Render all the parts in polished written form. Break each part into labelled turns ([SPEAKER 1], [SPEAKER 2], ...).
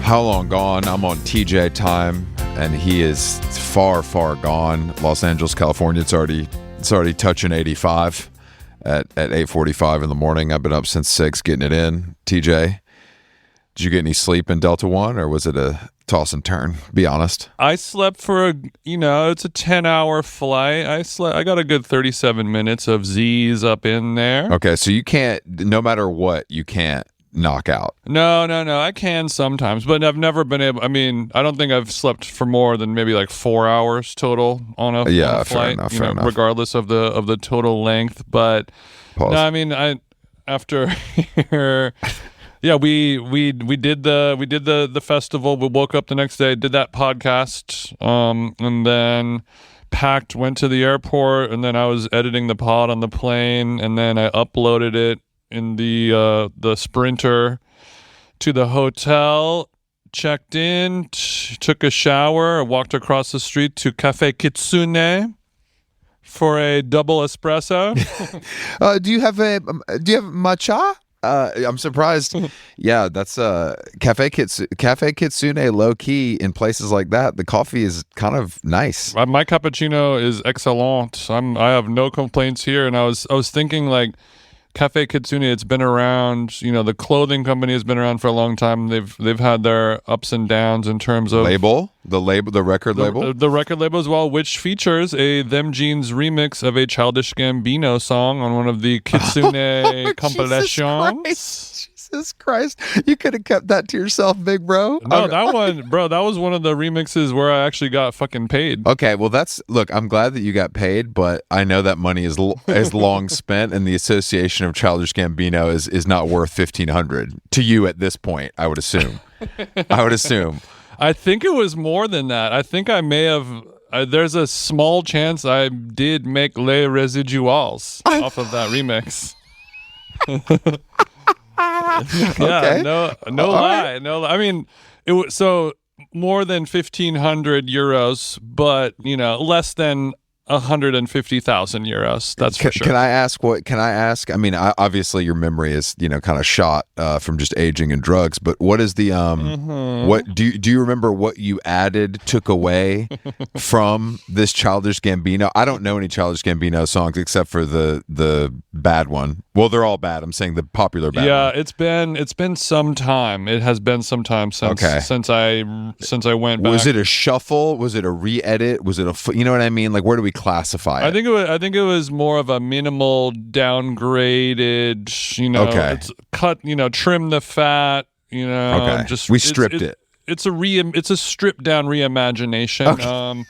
[SPEAKER 1] How Long Gone? I'm on TJ time, and he is far, far gone. Los Angeles, California. It's already touching 85 at 8:45 in the morning. I've been up since 6 getting it in. TJ, did you get any sleep in Delta One, or was it a toss and turn? Be honest.
[SPEAKER 2] I slept for it's a 10-hour flight. I got a good 37 minutes of Z's up in there.
[SPEAKER 1] Okay, so you can't, no matter what, you can't knock out.
[SPEAKER 2] No. I can sometimes, but I've never been able. I mean, I don't think I've slept for more than maybe like 4 hours total on a flight.
[SPEAKER 1] Fair enough.
[SPEAKER 2] Regardless of the total length. But
[SPEAKER 1] Pause.
[SPEAKER 2] no, I mean, after here. Yeah, we did the festival. We woke up the next day, did that podcast, and then packed, went to the airport, and then I was editing the pod on the plane, and then I uploaded it in the Sprinter to the hotel, checked in, took a shower, walked across the street to Cafe Kitsune for a double espresso.
[SPEAKER 1] Do you have matcha? I'm surprised. Yeah, that's Cafe Kitsune low key in places like that. The coffee is kind of nice.
[SPEAKER 2] My cappuccino is excellent. I have no complaints here. And I was thinking, like, Cafe Kitsune, it's been around. The clothing company has been around for a long time. They've had their ups and downs in terms of the record label, the record label as well, which features a Them Jeans remix of a Childish Gambino song on one of the Kitsune compilations.
[SPEAKER 1] Jesus Christ, you could have kept that to yourself, big bro.
[SPEAKER 2] No, that was one of the remixes where I actually got fucking paid.
[SPEAKER 1] Okay, well look, I'm glad that you got paid, but I know that money is long spent, and the association of Childish Gambino is not worth $1,500 to you at this point. I would assume.
[SPEAKER 2] I think it was more than that. I think I may have. There's a small chance I did make Les Residuals off of that remix.
[SPEAKER 1] Okay.
[SPEAKER 2] No lie. Right. No, I mean, it was so more than 1,500 euros, but less than 150,000 euros. That's for sure.
[SPEAKER 1] Can I ask? I mean, obviously your memory is kind of shot from just aging and drugs. But what is the what do you remember? What you took away from this Childish Gambino? I don't know any Childish Gambino songs except for the bad one. Well, they're all bad. I'm saying the popular bad.
[SPEAKER 2] Yeah,
[SPEAKER 1] one.
[SPEAKER 2] it's been some time. It has been some time since I went back.
[SPEAKER 1] Was it a shuffle? Was it a re-edit? Was it you know what I mean? Like, where do we classify it?
[SPEAKER 2] I think it was more of a minimal downgraded.
[SPEAKER 1] Okay.
[SPEAKER 2] It's cut. Trim the fat.
[SPEAKER 1] Okay. We stripped it.
[SPEAKER 2] It's a stripped down reimagination.
[SPEAKER 1] Okay.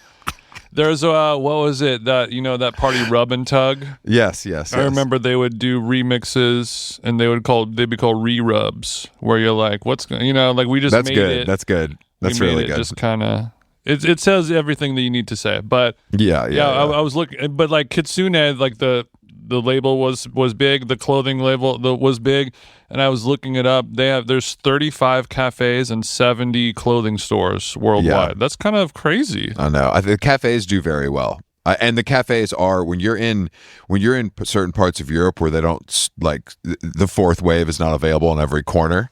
[SPEAKER 2] There's what was it that that party Rub and Tug?
[SPEAKER 1] Yes.
[SPEAKER 2] I remember they would do remixes and they'd be called re-rubs, where you're like, what's like we just
[SPEAKER 1] That's
[SPEAKER 2] made
[SPEAKER 1] good.
[SPEAKER 2] it.
[SPEAKER 1] That's good. That's really good.
[SPEAKER 2] Just kind of it says everything that you need to say. But
[SPEAKER 1] yeah.
[SPEAKER 2] I was looking, but like Kitsune, like the label was big, the clothing label was big, and I was looking it up. There's 35 cafes and 70 clothing stores worldwide. Yeah. That's kind of crazy.
[SPEAKER 1] I know. The cafes do very well. And the cafes are when you're in certain parts of Europe where they don't like the fourth wave is not available on every corner.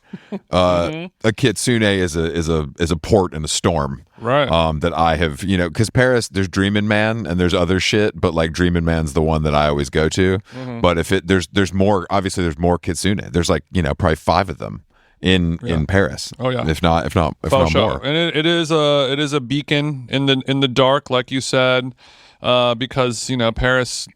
[SPEAKER 1] A Kitsune is a port in a storm,
[SPEAKER 2] right?
[SPEAKER 1] That I have because Paris there's Dreamin' Man and there's other shit, but like Dreamin' Man's the one that I always go to. Mm-hmm. But if there's more, obviously there's more Kitsune. There's like probably 5 of them in Paris.
[SPEAKER 2] Oh yeah,
[SPEAKER 1] if not more.
[SPEAKER 2] And it is a beacon in the dark, like you said. Because Paris,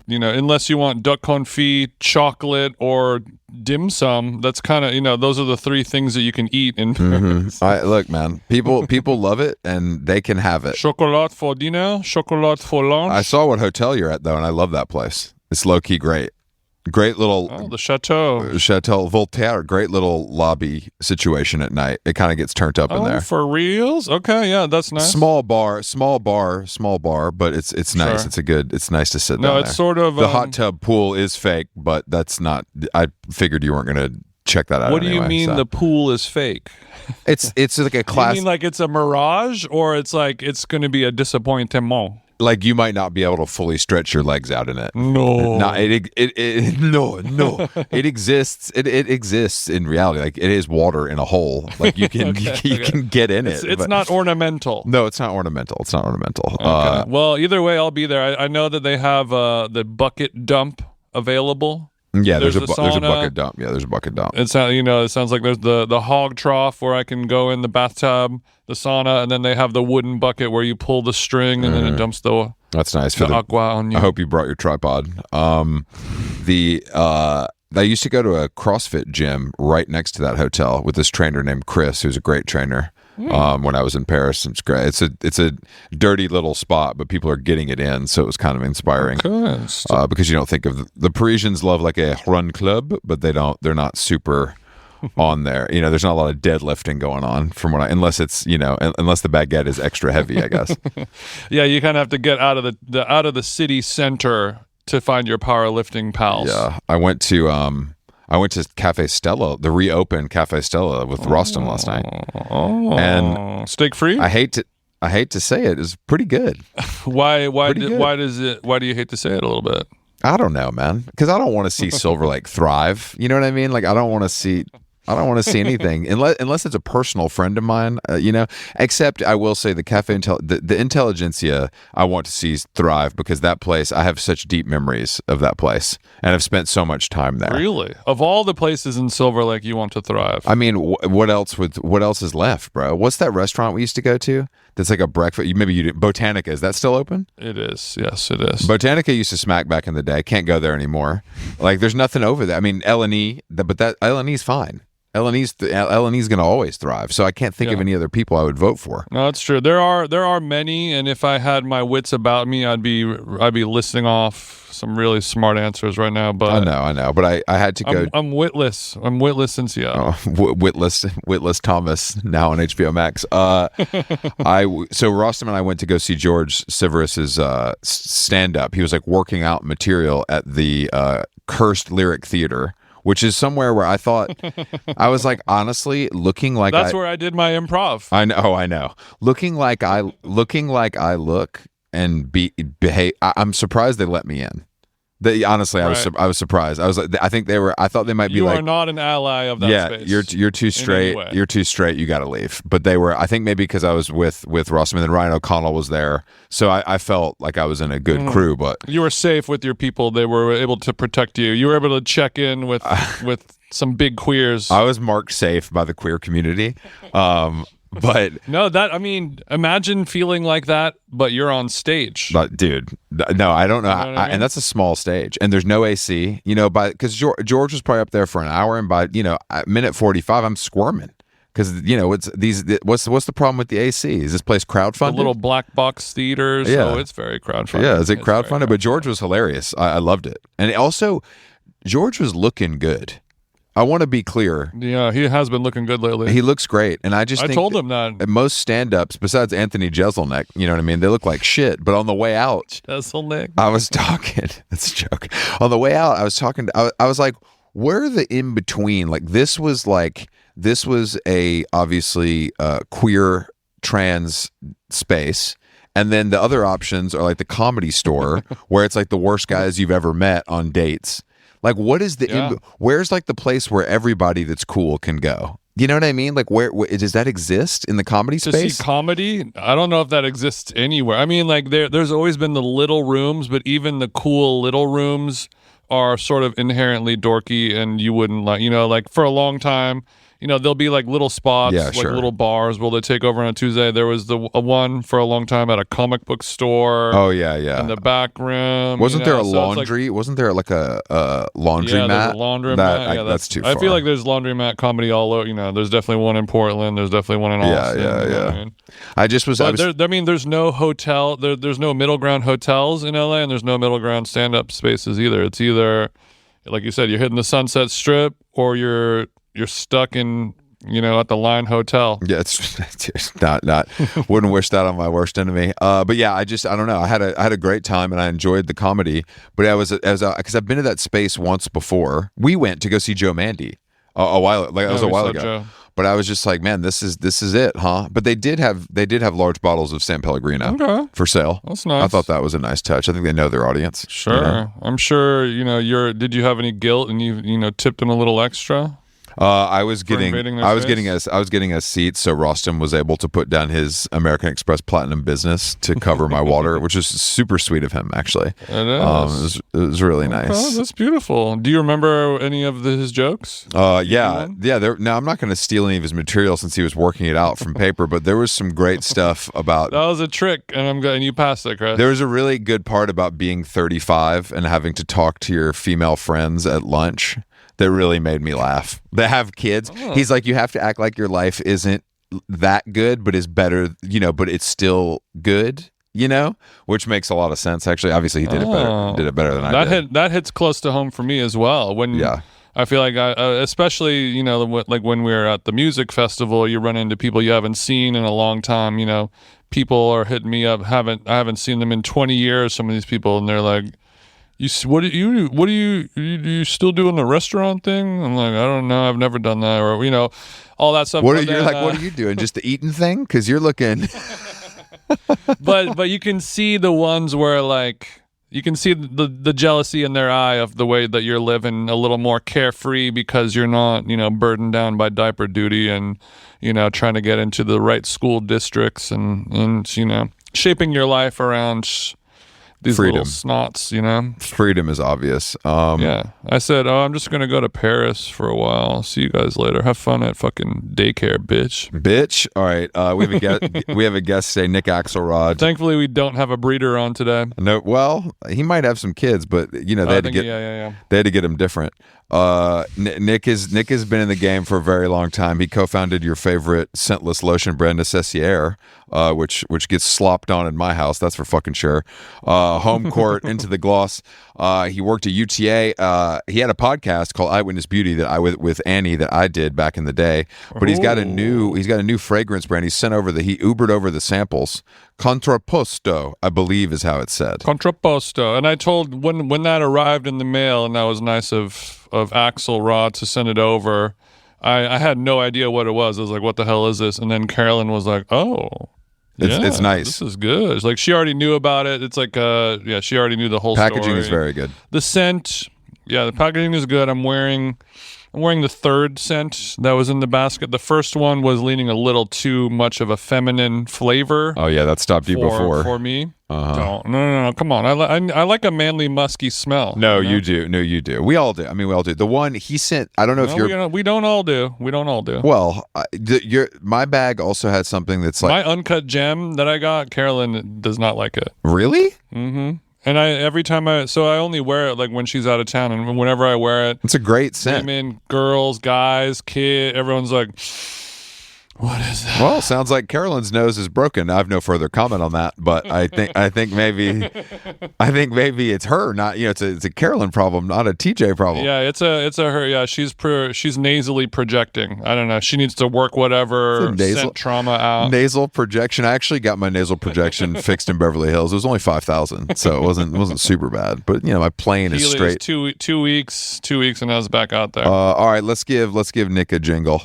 [SPEAKER 2] unless you want duck confit, chocolate, or dim sum, that's kind of those are the 3 things that you can eat in Paris.
[SPEAKER 1] Look, man, people love it and they can have it.
[SPEAKER 2] Chocolat for dinner, chocolat for lunch.
[SPEAKER 1] I saw what hotel you're at though, and I love that place. It's low key great. Great little
[SPEAKER 2] the Chateau
[SPEAKER 1] Voltaire. Great little lobby situation at night. It kind of gets turned up in there.
[SPEAKER 2] For reals? Okay, yeah, that's nice.
[SPEAKER 1] Small bar, but it's nice.
[SPEAKER 2] Sure.
[SPEAKER 1] It's nice to sit down
[SPEAKER 2] No,
[SPEAKER 1] there.
[SPEAKER 2] it's sort of
[SPEAKER 1] the hot tub pool is fake, but that's not. I figured you weren't going to check that out.
[SPEAKER 2] What do
[SPEAKER 1] anyway,
[SPEAKER 2] you mean the pool is fake?
[SPEAKER 1] It's like a class.
[SPEAKER 2] You mean like it's a mirage, or it's like it's going to be a disappointment?
[SPEAKER 1] like you might not be able to fully stretch your legs out in it.
[SPEAKER 2] No.
[SPEAKER 1] No, no. It exists. It exists in reality. Like it is water in a hole. Like you can you can get in it.
[SPEAKER 2] It's
[SPEAKER 1] but
[SPEAKER 2] not ornamental.
[SPEAKER 1] No, it's not ornamental. It's not ornamental.
[SPEAKER 2] Okay. Well, either way, I'll be there. I know that they have the bucket dump available.
[SPEAKER 1] Yeah, there's a
[SPEAKER 2] sauna.
[SPEAKER 1] bucket dump. Yeah, there's a bucket dump.
[SPEAKER 2] It sounds like there's the hog trough where I can go in the bathtub, the sauna, and then they have the wooden bucket where you pull the string and then it dumps the
[SPEAKER 1] That's nice
[SPEAKER 2] the aqua on you.
[SPEAKER 1] I hope you brought your tripod. I used to go to a CrossFit gym right next to that hotel with this trainer named Chris, who's a great trainer. When I was in Paris, it's great. It's a dirty little spot, but people are getting it in, so it was kind of inspiring. Because you don't think of the Parisians love like a run club, but they're not super on there. There's not a lot of deadlifting going on unless it's unless the baguette is extra heavy, I guess.
[SPEAKER 2] Yeah, you kind of have to get out of the city center to find your powerlifting pals.
[SPEAKER 1] Yeah, I went to Cafe Stella, the reopened Cafe Stella with Rostam last night. And
[SPEAKER 2] steak free?
[SPEAKER 1] I hate to say it, is pretty good.
[SPEAKER 2] Why do you hate to say it a little bit?
[SPEAKER 1] I don't know, man. Because I don't want to see Silver Lake thrive. You know what I mean? Like I don't want to see anything unless it's a personal friend of mine, except I will say the Cafe the Intelligentsia I want to see thrive, because that place, I have such deep memories of that place and I've spent so much time there.
[SPEAKER 2] Really? Of all the places in Silver Lake you want to thrive?
[SPEAKER 1] I mean, what else is left, bro? What's that restaurant we used to go to that's like a breakfast? Maybe you did. Botanica, is that still open?
[SPEAKER 2] It is. Yes, it is.
[SPEAKER 1] Botanica used to smack back in the day. Can't go there anymore. Like there's nothing over there. I mean, L&E, but that L&E's fine. L&E's going to always thrive, so I can't think of any other people I would vote for.
[SPEAKER 2] No, that's true. There are many, and if I had my wits about me, I'd be listing off some really smart answers right now. But
[SPEAKER 1] I know. But I had to go.
[SPEAKER 2] I'm witless. I'm witless in Seattle.
[SPEAKER 1] Witless Thomas, now on HBO Max. So Rostam and I went to go see George Siveris's stand up. He was like working out material at the Cursed Lyric Theater, which is somewhere where I thought, I was like, honestly, looking like
[SPEAKER 2] that's where I did my improv.
[SPEAKER 1] I know. Looking like I look and behave. I'm surprised they let me in. Honestly, I was surprised. I was like, I thought they might be like,
[SPEAKER 2] you are not an ally of that space.
[SPEAKER 1] Yeah, you're too straight. You're too straight. You got to leave. But they were. I think maybe because I was with Rostam, and then Ryan O'Connell was there, so I felt like I was in a good crew. But
[SPEAKER 2] you were safe with your people. They were able to protect you. You were able to check in with some big queers.
[SPEAKER 1] I was marked safe by the queer community. But
[SPEAKER 2] no, imagine feeling like that, but you're on stage.
[SPEAKER 1] But dude, no, I don't know. And that's a small stage, and there's no AC. Because George was probably up there for an hour, and by minute 45, I'm squirming. Because it's what's the problem with the AC? Is this place crowdfunded?
[SPEAKER 2] The little black box theaters.
[SPEAKER 1] Yeah.
[SPEAKER 2] Oh, it's very crowdfunded.
[SPEAKER 1] Yeah, is it crowdfunded? But George was hilarious. I loved it, and also George was looking good. I want to be clear.
[SPEAKER 2] Yeah, he has been looking good lately.
[SPEAKER 1] He looks great, and I think
[SPEAKER 2] told him that
[SPEAKER 1] most stand-ups, besides Anthony Jeselnik, you know what I mean, they look like shit. But on the way out,
[SPEAKER 2] Jeselnik,
[SPEAKER 1] I was talking. That's a joke. On the way out, I was talking. I was like, where are the in between? Like this was a obviously queer trans space. And then the other options are like the Comedy Store, where it's like the worst guys you've ever met on dates. Like, what is where's like the place where everybody that's cool can go? You know what I mean? Like, where does that exist in the comedy space?
[SPEAKER 2] To see comedy? I don't know if that exists anywhere. I mean, like there's always been the little rooms, but even the cool little rooms are sort of inherently dorky, and you wouldn't like for a long time. There'll be like little spots, little bars where they take over on a Tuesday. There was a one for a long time at a comic book store.
[SPEAKER 1] Oh, yeah.
[SPEAKER 2] In the back room.
[SPEAKER 1] Wasn't there a laundry? Wasn't there like a laundry mat?
[SPEAKER 2] Yeah, laundromat.
[SPEAKER 1] That's too far.
[SPEAKER 2] I feel like there's laundromat comedy all over. There's definitely one in Portland. There's definitely one in Austin.
[SPEAKER 1] Yeah.
[SPEAKER 2] There's no hotel. There's no middle ground hotels in LA, and there's no middle ground stand-up spaces either. It's either, like you said, you're hitting the Sunset Strip, or you're stuck in, at the Line Hotel.
[SPEAKER 1] Yeah, it's not. Wouldn't wish that on my worst enemy. But yeah, I don't know. I had a great time, and I enjoyed the comedy. But because I've been to that space once before. We went to go see Joe Mandy a while ago. But I was just like, man, this is it, huh? But they did have large bottles of San Pellegrino for sale.
[SPEAKER 2] That's nice.
[SPEAKER 1] I thought that was a nice touch. I think they know their audience.
[SPEAKER 2] Sure.
[SPEAKER 1] You know?
[SPEAKER 2] I'm sure, did you have any guilt and you tipped them a little extra?
[SPEAKER 1] I was getting a seat, so Rostam was able to put down his American Express Platinum Business to cover my water, which is super sweet of him. Actually,
[SPEAKER 2] it is.
[SPEAKER 1] It was really nice.
[SPEAKER 2] Oh, that's beautiful. Do you remember any of his jokes?
[SPEAKER 1] Yeah. Now I'm not going to steal any of his material since he was working it out from paper, but there was some great stuff about.
[SPEAKER 2] That was a trick, and I'm glad you passed it, Chris.
[SPEAKER 1] There was a really good part about being 35 and having to talk to your female friends at lunch. That really made me laugh. They have kids. Oh. He's like, you have to act like your life isn't that good, but is better, but it's still good, which makes a lot of sense. Actually, obviously he did it better than I did.
[SPEAKER 2] That hits close to home for me as well. I feel like especially, like when we're at the music festival, you run into people you haven't seen in a long time, people are hitting me up. I haven't seen them in 20 years, some of these people, and they're like, what do you still doing the restaurant thing? I'm like, I don't know, I've never done that, or all that stuff.
[SPEAKER 1] What are you doing? Just the eating thing? Because you're looking.
[SPEAKER 2] but you can see the ones where like you can see the jealousy in their eye of the way that you're living a little more carefree because you're not burdened down by diaper duty and trying to get into the right school districts and shaping your life around these
[SPEAKER 1] freedom.
[SPEAKER 2] Little snots,
[SPEAKER 1] Freedom is obvious.
[SPEAKER 2] Yeah. I said, I'm just going to go to Paris for a while. See you guys later. Have fun at fucking daycare, bitch.
[SPEAKER 1] All right. We have a guest today, Nick Axelrod.
[SPEAKER 2] Thankfully, we don't have a breeder on today.
[SPEAKER 1] No, well, he might have some kids, but they had to get him different. Nick has been in the game for a very long time. He co-founded your favorite scentless lotion brand, Necessier, which gets slopped on in my house. That's for fucking sure. Home court into the gloss. He worked at UTA. He had a podcast called Eyewitness Beauty that with Annie that I did back in the day. But he's got a new fragrance brand. He Ubered over the samples. Contrapposto, I believe is how it's said.
[SPEAKER 2] Contrapposto. And I told when that arrived in the mail, and that was nice of Axelrod to send it over. I had no idea what it was. I was like, what the hell is this? And then Carolyn was like, oh.
[SPEAKER 1] It's nice.
[SPEAKER 2] This is good. It's like she already knew about it. It's like she already knew the whole
[SPEAKER 1] packaging
[SPEAKER 2] story.
[SPEAKER 1] Is very good.
[SPEAKER 2] The scent, the packaging is good. I'm wearing the third scent that was in the basket. The first one was leaning a little too much of a feminine flavor.
[SPEAKER 1] Oh yeah, that stopped you before.
[SPEAKER 2] For me. No, come on. I like a manly, musky smell.
[SPEAKER 1] No, you do. No, you do. We all do. I mean, we all do. The one he sent, I don't know if you're.
[SPEAKER 2] We don't all do.
[SPEAKER 1] Well, my bag also had something that's like
[SPEAKER 2] my uncut gem that I got. Carolyn does not like it.
[SPEAKER 1] Really?
[SPEAKER 2] Mm-hmm. And I only wear it like when she's out of town, and whenever I wear it,
[SPEAKER 1] it's a great scent.
[SPEAKER 2] Women, girls, guys, kid, everyone's like, what is that?
[SPEAKER 1] Well, sounds like Carolyn's nose is broken. I have no further comment on that, but I think maybe it's her, not it's a Carolyn problem, not a TJ problem.
[SPEAKER 2] Yeah, it's a her. Yeah, she's nasally projecting. I don't know. She needs to work whatever scent trauma out.
[SPEAKER 1] Nasal projection. I actually got my nasal projection fixed in Beverly Hills. It was only $5,000, so it wasn't super bad. But my plane is straight.
[SPEAKER 2] 2 weeks, and I was back out there.
[SPEAKER 1] All right, let's give Nick a jingle.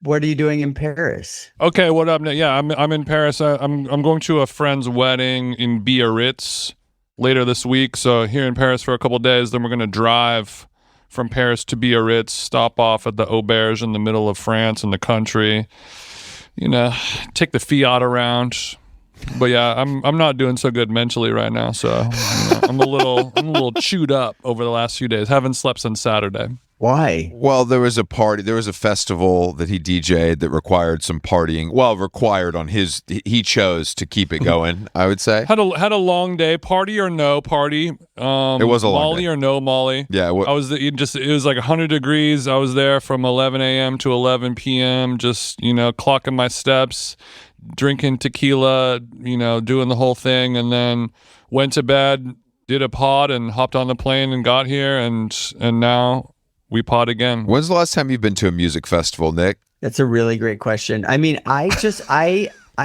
[SPEAKER 3] What are you doing in Paris?
[SPEAKER 2] Okay, what up? Yeah, I'm in Paris. I'm going to a friend's wedding in Biarritz later this week. So here in Paris for a couple of days. Then we're going to drive from Paris to Biarritz, stop off at the auberge in the middle of France in the country. Take the Fiat around. But yeah, I'm not doing so good mentally right now. So I'm a little chewed up over the last few days. Haven't slept since Saturday.
[SPEAKER 3] Why?
[SPEAKER 1] Well, there was a festival that he DJ'd that required some partying. Well, he chose to keep it going, I would say.
[SPEAKER 2] Had a long day. Party or no party.
[SPEAKER 1] It was a long
[SPEAKER 2] Molly
[SPEAKER 1] day.
[SPEAKER 2] or no Molly.
[SPEAKER 1] Yeah.
[SPEAKER 2] It was like 100 degrees. I was there from 11 a.m. to 11 p.m. just, clocking my steps, drinking tequila, doing the whole thing, and then went to bed, did a pod, and hopped on the plane and got here, and now we pod again.
[SPEAKER 1] When's the last time you've been to a music festival, Nick?
[SPEAKER 3] That's a really great question. I mean, I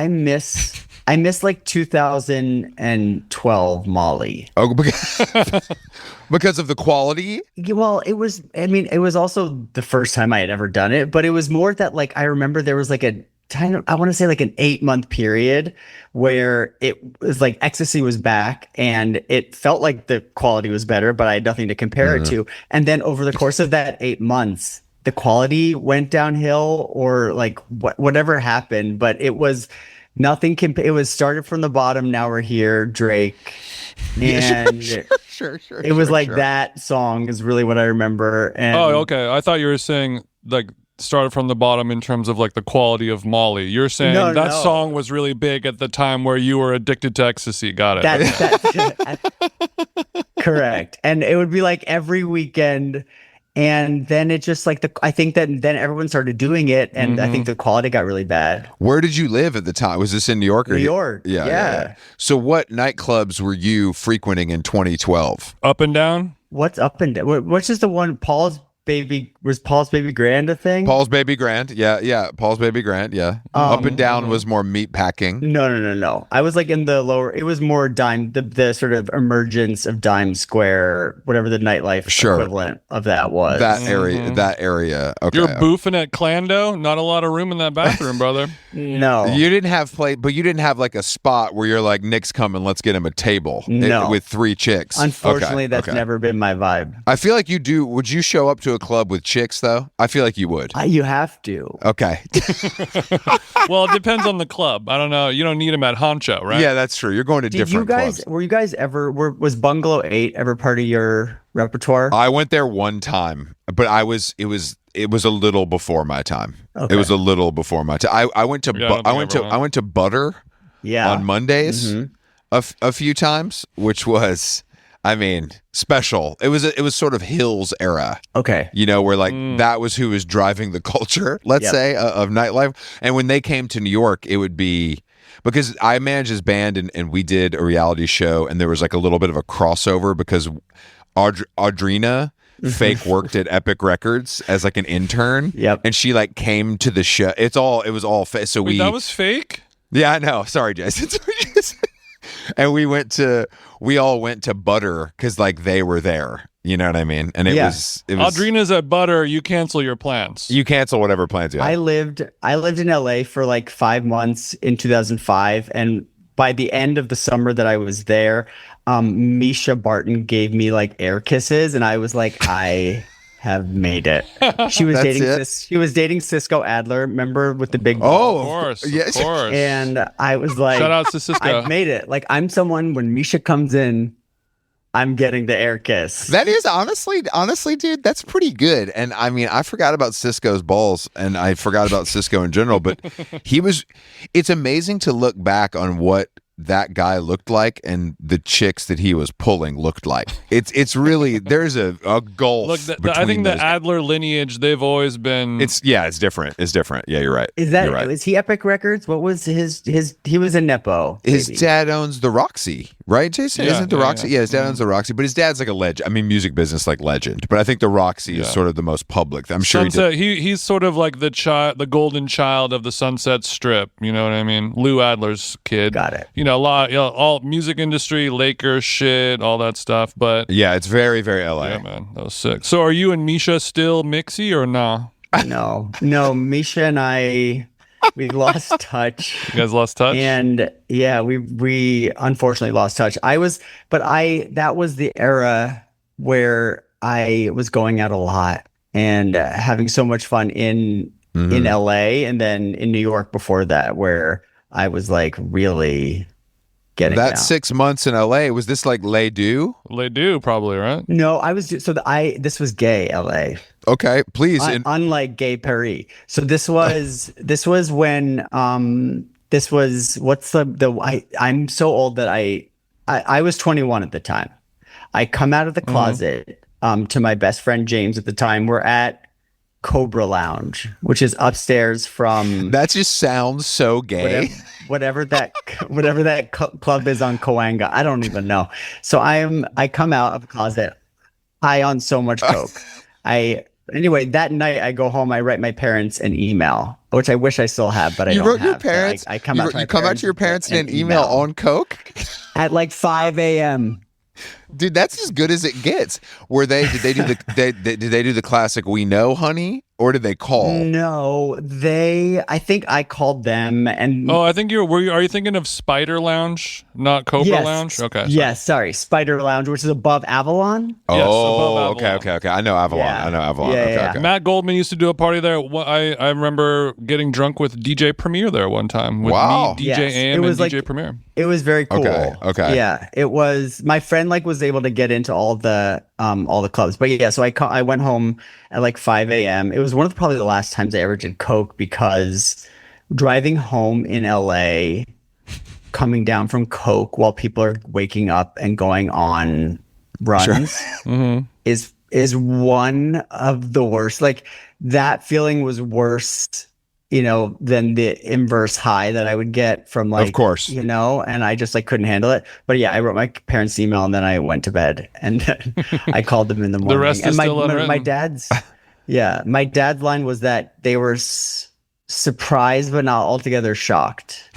[SPEAKER 3] miss I missed like 2012 Molly.
[SPEAKER 1] Oh, because of the quality.
[SPEAKER 3] Well, it was, I mean, it was also the first time I had ever done it, but it was more that like I remember there was like a kind of, I want to say like an 8-month period where it was like ecstasy was back and it felt like the quality was better, but I had nothing to compare it to. And then over the course of that 8 months, the quality went downhill or like whatever happened, but it was nothing. It was started from the bottom. Now we're here, Drake. And
[SPEAKER 1] Sure.
[SPEAKER 3] it was like that song is really what I remember. And
[SPEAKER 2] Oh, okay. I thought you were saying like started from the bottom in terms of like the quality of Molly. You're saying
[SPEAKER 3] No,
[SPEAKER 2] that
[SPEAKER 3] no.
[SPEAKER 2] song was really big at the time where you were addicted to ecstasy. Got it.
[SPEAKER 3] Correct. And it would be like every weekend. And then it just like I think that then everyone started doing it. And I think the quality got really bad.
[SPEAKER 1] Where did you live at the time? Was this in New York?
[SPEAKER 3] New York.
[SPEAKER 1] Yeah. So what nightclubs were you frequenting in 2012?
[SPEAKER 2] Up and down?
[SPEAKER 3] What's up and down? What's just the one was Paul's Baby Grand a thing?
[SPEAKER 1] Paul's Baby Grand. Yeah. Paul's Baby Grand. Yeah. Up and down was more meat packing.
[SPEAKER 3] No. I was like in the lower, it was more dime, the sort of emergence of Dime Square, whatever the nightlife equivalent of that was.
[SPEAKER 1] That area. Okay.
[SPEAKER 2] You're boofing at Clando? Not a lot of room in that bathroom, brother.
[SPEAKER 3] No.
[SPEAKER 1] You didn't have but you didn't have like a spot where you're like, Nick's coming, let's get him a table.
[SPEAKER 3] No.
[SPEAKER 1] With 3 chicks.
[SPEAKER 3] Unfortunately, that's never been my vibe.
[SPEAKER 1] I feel like you do. Would you show up to a club with chicks though? I feel like you would.
[SPEAKER 3] You have to.
[SPEAKER 1] Okay.
[SPEAKER 2] Well, it depends on the club. I don't know. You don't need them at Honcho, right?
[SPEAKER 1] Yeah, that's true. You're going to different clubs.
[SPEAKER 3] Were you guys ever, was Bungalow 8 ever part of your repertoire?
[SPEAKER 1] I went there one time, but it was a little before my time.
[SPEAKER 3] Okay.
[SPEAKER 1] It was a little before my time. I went to I went to Butter on Mondays a few times, which was, I mean, special. It was sort of Hills era.
[SPEAKER 3] Okay.
[SPEAKER 1] You know, where like that was who was driving the culture, let's say, of nightlife. And when they came to New York, it would be because I managed his band and we did a reality show and there was like a little bit of a crossover because Audrina fake worked at Epic Records as like an intern.
[SPEAKER 3] Yep.
[SPEAKER 1] And she like came to the show. It was all fake. So
[SPEAKER 2] Wait, that was fake?
[SPEAKER 1] Yeah, I know. Sorry, Jason. And we all went to Butter because like they were there. You know what I mean? And it was
[SPEAKER 2] Audrina's at Butter. You cancel your plans.
[SPEAKER 1] You cancel whatever plans you have.
[SPEAKER 3] I lived in LA for like 5 months in 2005, and by the end of the summer that I was there, Misha Barton gave me like air kisses, and I was like, I have made it. She was dating Cisco Adler, remember, with the big
[SPEAKER 1] balls.
[SPEAKER 2] Of course.
[SPEAKER 1] Yes.
[SPEAKER 2] Of course.
[SPEAKER 3] And I was like,
[SPEAKER 2] shout out to Cisco.
[SPEAKER 3] I've made it. Like, I'm someone, when Misha comes in, I'm getting the air kiss.
[SPEAKER 1] That is honestly, dude, that's pretty good. And I mean, I forgot about Cisco's balls and I forgot about Cisco in general, but it's amazing to look back on what that guy looked like and the chicks that he was pulling looked like. It's really, there's a gulf.
[SPEAKER 2] Look, I think the Adler lineage, they've always been.
[SPEAKER 1] It's different. Yeah, you're right.
[SPEAKER 3] Is he Epic Records? What was his he was a Nepo.
[SPEAKER 1] His dad owns the Roxy, right, Jason? Isn't the Roxy? Yeah, his dad owns the Roxy, but his dad's like a legend. I mean, music business like legend, but I think the Roxy is sort of the most public. I'm sure
[SPEAKER 2] he's sort of like the golden child of the Sunset Strip. You know what I mean? Lou Adler's kid.
[SPEAKER 3] Got it.
[SPEAKER 2] You know, all music industry, Lakers shit, all that stuff. But
[SPEAKER 1] yeah, it's very, very LA.
[SPEAKER 2] Yeah, man, that was sick. So, are you and Misha still mixy or nah?
[SPEAKER 3] No. Misha and I, we lost touch.
[SPEAKER 2] You guys lost touch,
[SPEAKER 3] and yeah, we unfortunately lost touch. That was the era where I was going out a lot and having so much fun in LA, and then in New York before that, where I was like really getting
[SPEAKER 1] that
[SPEAKER 3] down.
[SPEAKER 1] 6 months in LA. Was this like Les Deux?
[SPEAKER 2] Les Deux, probably, right?
[SPEAKER 3] No, I was this was gay LA.
[SPEAKER 1] Okay, please.
[SPEAKER 3] Unlike gay Paris. So this was when this was I'm so old that I was 21 at the time. I come out of the closet to my best friend James at the time. We're at Cobra Lounge, which is upstairs from.
[SPEAKER 1] That just sounds so gay.
[SPEAKER 3] Whatever that club is on Coanga, I don't even know. So I come out of the closet high on so much coke. Anyway, that night I go home. I write my parents an email, which I wish I still have, but I
[SPEAKER 1] You
[SPEAKER 3] don't
[SPEAKER 1] wrote
[SPEAKER 3] have.
[SPEAKER 1] your parents.
[SPEAKER 3] I come
[SPEAKER 1] you,
[SPEAKER 3] out
[SPEAKER 1] wrote-
[SPEAKER 3] to my
[SPEAKER 1] you come out to your parents in an email on Coke.
[SPEAKER 3] at like 5 a.m.
[SPEAKER 1] Dude, that's as good as it gets. Did they do the did they do the classic "We know, honey," or did they call?
[SPEAKER 3] No, I think I called them and
[SPEAKER 2] Oh, I think are you thinking of Spider Lounge, not Cobra
[SPEAKER 3] yes,
[SPEAKER 2] Lounge? Okay.
[SPEAKER 3] Yes, sorry. Spider Lounge, which is above Avalon.
[SPEAKER 2] Yes,
[SPEAKER 1] Oh,
[SPEAKER 2] above
[SPEAKER 1] okay,
[SPEAKER 2] Avalon.
[SPEAKER 1] okay, okay. I know Avalon.
[SPEAKER 3] Yeah.
[SPEAKER 1] I know Avalon.
[SPEAKER 3] Yeah,
[SPEAKER 1] okay,
[SPEAKER 3] yeah.
[SPEAKER 1] okay.
[SPEAKER 2] Matt Goldman used to do a party there. I remember getting drunk with DJ Premier there one time with
[SPEAKER 1] Wow.
[SPEAKER 2] me, DJ
[SPEAKER 3] Yes,
[SPEAKER 2] AM,
[SPEAKER 3] it was
[SPEAKER 2] and DJ
[SPEAKER 3] like-
[SPEAKER 2] Premier.
[SPEAKER 3] It was very cool.
[SPEAKER 1] Okay.
[SPEAKER 3] Yeah, it was. My friend like was able to get into all the clubs, but yeah. So I went home at like 5 a.m. It was one of probably the last times I ever did coke because driving home in LA, coming down from coke while people are waking up and going on runs is one of the worst. Like that feeling was worse, than the inverse high that I would get from like,
[SPEAKER 1] Of course.
[SPEAKER 3] and I just like couldn't handle it. But yeah, I wrote my parents' email and then I went to bed and then I called them in the morning.
[SPEAKER 2] rest
[SPEAKER 3] and
[SPEAKER 2] is still
[SPEAKER 3] my
[SPEAKER 2] unwritten.
[SPEAKER 3] my dad's line was that they were surprised but not altogether shocked.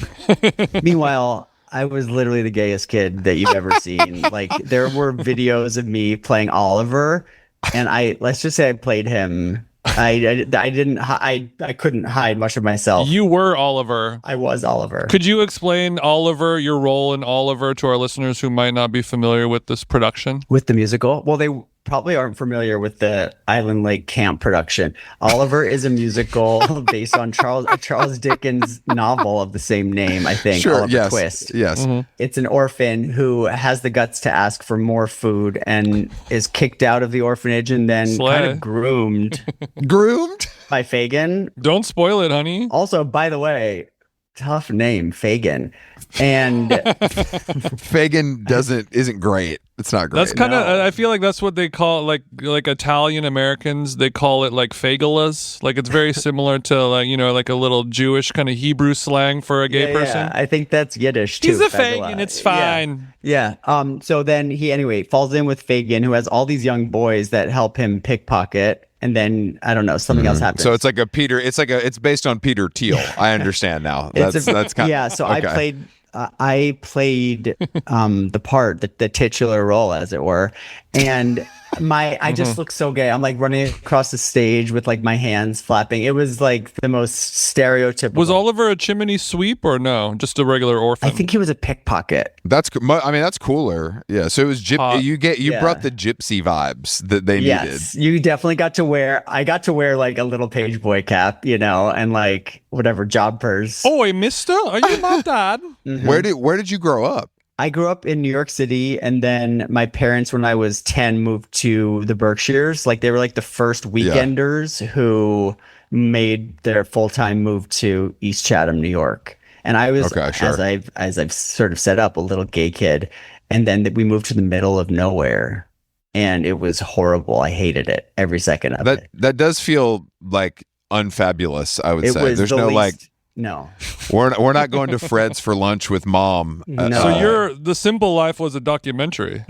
[SPEAKER 3] Meanwhile, I was literally the gayest kid that you've ever seen. Like there were videos of me playing Oliver, and let's just say I played him. I couldn't hide much of myself.
[SPEAKER 2] You were Oliver.
[SPEAKER 3] I was Oliver.
[SPEAKER 2] Could you explain Oliver, your role in Oliver, to our listeners who might not be familiar with this production?
[SPEAKER 3] With the musical? Well, they probably aren't familiar with the Island Lake Camp production. Oliver is a musical based on Charles Dickens' novel of the same name, I think.
[SPEAKER 1] Sure.
[SPEAKER 3] Oliver
[SPEAKER 1] Yes.
[SPEAKER 3] Twist.
[SPEAKER 1] Yes.
[SPEAKER 3] It's an orphan who has the guts to ask for more food and is kicked out of the orphanage and then
[SPEAKER 2] Slay.
[SPEAKER 3] kind of groomed
[SPEAKER 1] Groomed.
[SPEAKER 3] by Fagin.
[SPEAKER 2] Don't spoil it, honey.
[SPEAKER 3] Also, by the way, tough name, Fagin. And
[SPEAKER 1] Fagin isn't great. It's not great.
[SPEAKER 2] That's kind of.
[SPEAKER 3] No.
[SPEAKER 2] I feel like that's what they call like Italian Americans. They call it like fagulas. Like it's very similar to like a little Jewish kind of Hebrew slang for a gay person.
[SPEAKER 3] Yeah, I think that's Yiddish too.
[SPEAKER 2] He's a
[SPEAKER 3] Fagula.
[SPEAKER 2] Fagin. It's
[SPEAKER 3] Yeah.
[SPEAKER 2] fine.
[SPEAKER 3] Yeah. So then he anyway falls in with Fagin, who has all these young boys that help him pickpocket, and then I don't know, something else happens.
[SPEAKER 1] So it's like it's based on Peter Thiel. I understand now. That's kind
[SPEAKER 3] yeah. So
[SPEAKER 1] okay.
[SPEAKER 3] I played the part, the titular role, as it were, and I just looked so gay. I'm like running across the stage with like my hands flapping. It was like the most stereotypical.
[SPEAKER 2] Was Oliver a chimney sweep or no? Just a regular orphan?
[SPEAKER 3] I think he was a pickpocket.
[SPEAKER 1] That's cooler. Yeah. So it was you
[SPEAKER 3] Yeah.
[SPEAKER 1] brought the gypsy vibes that they needed.
[SPEAKER 3] Yes, you definitely got to wear. I got to wear like a little page boy cap, and like whatever job purse.
[SPEAKER 2] Oi, mister, are you my dad?
[SPEAKER 1] Where did you grow up?
[SPEAKER 3] I grew up in New York City, and then my parents, when I was 10, moved to the Berkshires. Like they were like the first weekenders who made their full-time move to East Chatham, New York. And I was,
[SPEAKER 1] Okay, sure.
[SPEAKER 3] as I've sort of set up, a little gay kid. And then we moved to the middle of nowhere, and it was horrible. I hated it every second of it.
[SPEAKER 1] That does feel like unfabulous, I would
[SPEAKER 3] It
[SPEAKER 1] say.
[SPEAKER 3] was
[SPEAKER 1] There's
[SPEAKER 3] the
[SPEAKER 1] no
[SPEAKER 3] least, no.
[SPEAKER 1] we're not going to Fred's for lunch with mom.
[SPEAKER 3] No.
[SPEAKER 2] So the Simple Life was a documentary.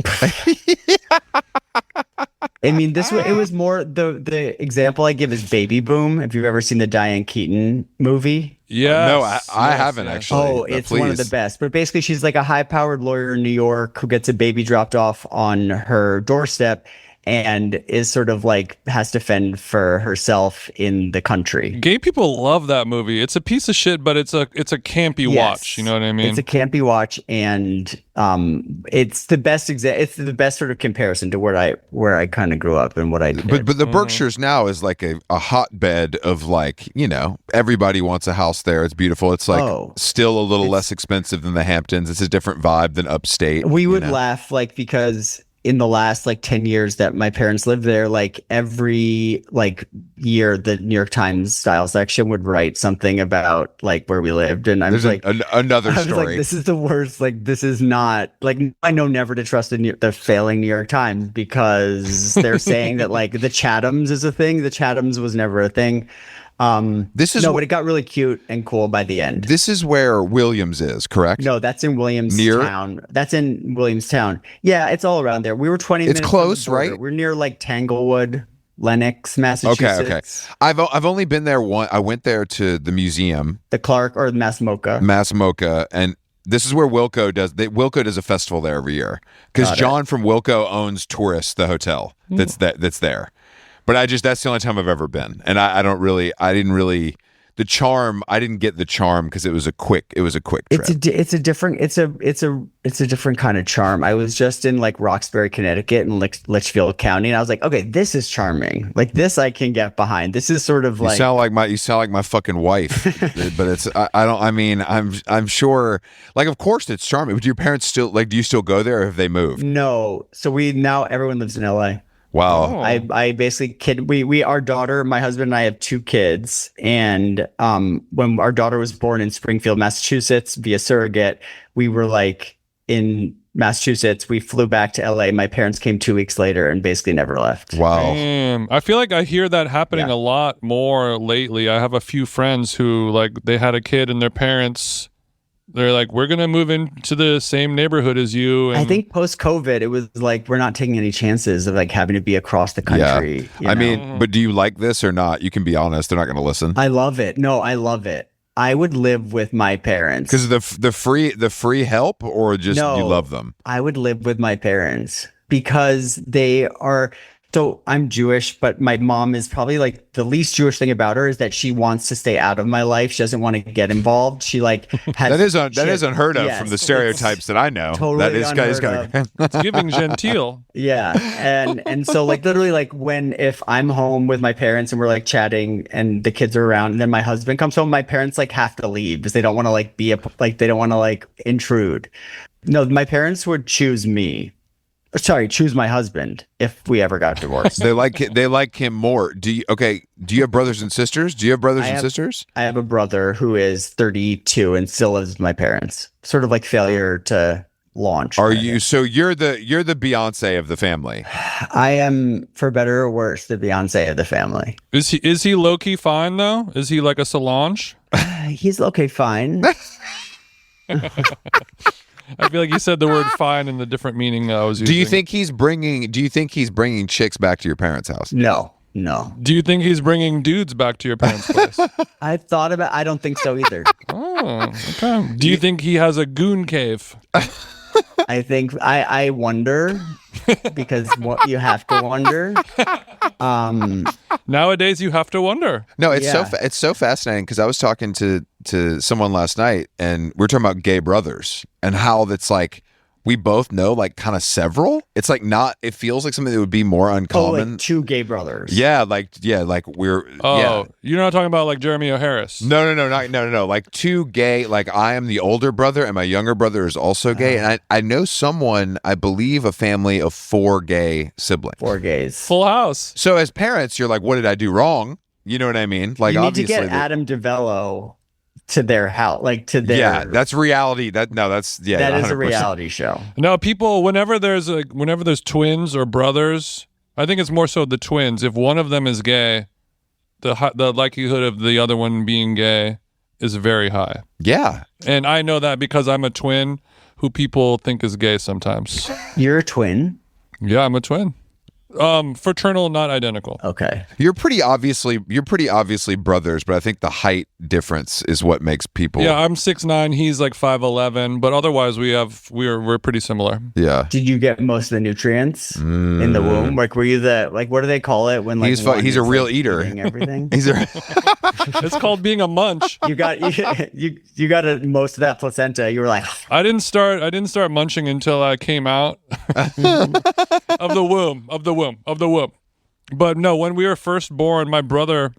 [SPEAKER 3] I mean, it was more the example I give is Baby Boom. If you've ever seen the Diane Keaton movie.
[SPEAKER 2] Yeah.
[SPEAKER 1] No, I haven't actually.
[SPEAKER 3] Oh,
[SPEAKER 1] but
[SPEAKER 3] it's one of the
[SPEAKER 1] please.
[SPEAKER 3] best. But basically, she's like a high-powered lawyer in New York who gets a baby dropped off on her doorstep and is sort of like has to fend for herself in the country.
[SPEAKER 2] Gay people love that movie. It's a piece of shit, but it's a campy
[SPEAKER 3] Yes.
[SPEAKER 2] watch. You know what I mean?
[SPEAKER 3] It's a campy watch, and it's the best it's the best sort of comparison to where I kind of grew up and what I did.
[SPEAKER 1] But the Berkshires now is like a hotbed of like, everybody wants a house there. It's beautiful. It's like still a little less expensive than the Hamptons. It's a different vibe than upstate.
[SPEAKER 3] We would laugh like because in the last like 10 years that my parents lived there, like every like year the New York Times style section would write something about like where we lived, and
[SPEAKER 1] There's another
[SPEAKER 3] I was
[SPEAKER 1] story.
[SPEAKER 3] like, this is the worst. Like, this is not like I know never to trust the failing New York Times because they're saying that like the Chathams is a thing. The Chathams was never a thing. But it got really cute and cool by the end.
[SPEAKER 1] This is where Williams is, correct?
[SPEAKER 3] No, that's in Williamstown. That's in Williamstown. Yeah, it's all around there. We were 20 minutes.
[SPEAKER 1] It's close,
[SPEAKER 3] from the border.
[SPEAKER 1] right?
[SPEAKER 3] We're near like Tanglewood. Lenox, Massachusetts.
[SPEAKER 1] I've only been there one. I went there to the museum,
[SPEAKER 3] The Clark or Mass Mocha.
[SPEAKER 1] and this is where Wilco does. Wilco does a festival there every year because
[SPEAKER 3] Got it.
[SPEAKER 1] John from Wilco owns Tourist, the hotel that's there. But that's the only time I've ever been, and I didn't really. The charm, I didn't get the charm because it was a quick trip.
[SPEAKER 3] It's a different kind of charm. I was just in like Roxbury, Connecticut, and Litchfield County, and I was like, okay, this is charming. Like this, I can get behind. This is sort of like
[SPEAKER 1] you sound like my fucking wife. But it's I don't. I mean, I'm sure. Like, of course, it's charming. But do your parents still like? Do you still go there, or have they moved?
[SPEAKER 3] No. So now everyone lives in LA.
[SPEAKER 1] Wow.
[SPEAKER 2] Oh.
[SPEAKER 3] I basically our daughter, my husband and I have two kids, and when our daughter was born in Springfield, Massachusetts via surrogate, we were like in Massachusetts. We flew back to LA. My parents came 2 weeks later and basically never left.
[SPEAKER 1] Wow.
[SPEAKER 2] Damn. I feel like I hear that happening a lot more lately. I have a few friends who like they had a kid and their parents, they're like, we're going to move into the same neighborhood as you. And
[SPEAKER 3] I think post-COVID, it was like, we're not taking any chances of like having to be across the country.
[SPEAKER 1] Yeah. I mean, but do you like this or not? You can be honest. They're not going to listen.
[SPEAKER 3] I love it. No, I love it. I would live with my parents.
[SPEAKER 1] Because of the free help, or just you love them?
[SPEAKER 3] I would live with my parents because they are. So I'm Jewish, but my mom is probably like the least Jewish thing about her is that she wants to stay out of my life. She doesn't want to get involved. She like has,
[SPEAKER 1] that is unheard of from the stereotypes that I know.
[SPEAKER 3] Totally
[SPEAKER 1] that is
[SPEAKER 3] unheard of.
[SPEAKER 2] it's giving genteel.
[SPEAKER 3] Yeah. And so like literally like if I'm home with my parents and we're like chatting and the kids are around and then my husband comes home, my parents like have to leave because they don't want to like they don't want to like intrude. No, my parents would choose my husband if we ever got divorced.
[SPEAKER 1] They like him more. Do you have brothers and sisters?
[SPEAKER 3] I have a brother who is 32 and still lives with my parents. Sort of like failure to launch.
[SPEAKER 1] Are you? So you're the Beyonce of the family.
[SPEAKER 3] I am, for better or worse, the Beyonce of the family.
[SPEAKER 2] Is he low key fine though? Is he like a Solange?
[SPEAKER 3] He's okay, fine.
[SPEAKER 2] I feel like you said the word "fine" in the different meaning I was using.
[SPEAKER 1] Do you think he's bringing chicks back to your parents' house?
[SPEAKER 3] No.
[SPEAKER 2] Do you think he's bringing dudes back to your parents' place?
[SPEAKER 3] I've thought about. I don't think so either.
[SPEAKER 2] Oh, okay. Do you think he has a goon cave?
[SPEAKER 3] I think I wonder because what you have to wonder.
[SPEAKER 2] Nowadays, you have to wonder.
[SPEAKER 1] No, it's so fascinating because I was talking to someone last night and we were talking about gay brothers and how that's like we both know like kind of several. It's like not. It feels like something that would be more uncommon.
[SPEAKER 3] Like two gay brothers.
[SPEAKER 1] Yeah, like we're.
[SPEAKER 2] Oh,
[SPEAKER 1] yeah.
[SPEAKER 2] You're not talking about like Jeremy O'Harris.
[SPEAKER 1] No, like two gay. Like I am the older brother, and my younger brother is also gay, and I know someone. I believe a family of 4 gay siblings.
[SPEAKER 3] 4 gays.
[SPEAKER 2] Full house.
[SPEAKER 1] So as parents, you're like, what did I do wrong? You know what I mean? Like
[SPEAKER 3] you need
[SPEAKER 1] obviously
[SPEAKER 3] to get Adam DeVello to their house, like to their.
[SPEAKER 1] Yeah, that's reality. That is a
[SPEAKER 3] 100%. Reality show.
[SPEAKER 2] No, people. Whenever there's twins or brothers, I think it's more so the twins. If one of them is gay, the likelihood of the other one being gay is very high.
[SPEAKER 1] Yeah,
[SPEAKER 2] and I know that because I'm a twin who people think is gay sometimes.
[SPEAKER 3] You're a twin.
[SPEAKER 2] Yeah, I'm a twin. Fraternal, not identical.
[SPEAKER 3] Okay.
[SPEAKER 1] You're pretty obviously brothers, but I think the height difference is what makes people.
[SPEAKER 2] Yeah, I'm 6'9", he's like 5'11", but otherwise we're pretty similar.
[SPEAKER 1] Yeah.
[SPEAKER 3] Did you get most of the nutrients in the womb? Like, were you what do they call it when like
[SPEAKER 1] he's a real eater.
[SPEAKER 3] Everything.
[SPEAKER 2] It's called being a munch.
[SPEAKER 3] You got most of that placenta. You were like,
[SPEAKER 2] I didn't start munching until I came out of the womb. But no, when we were first born, my brother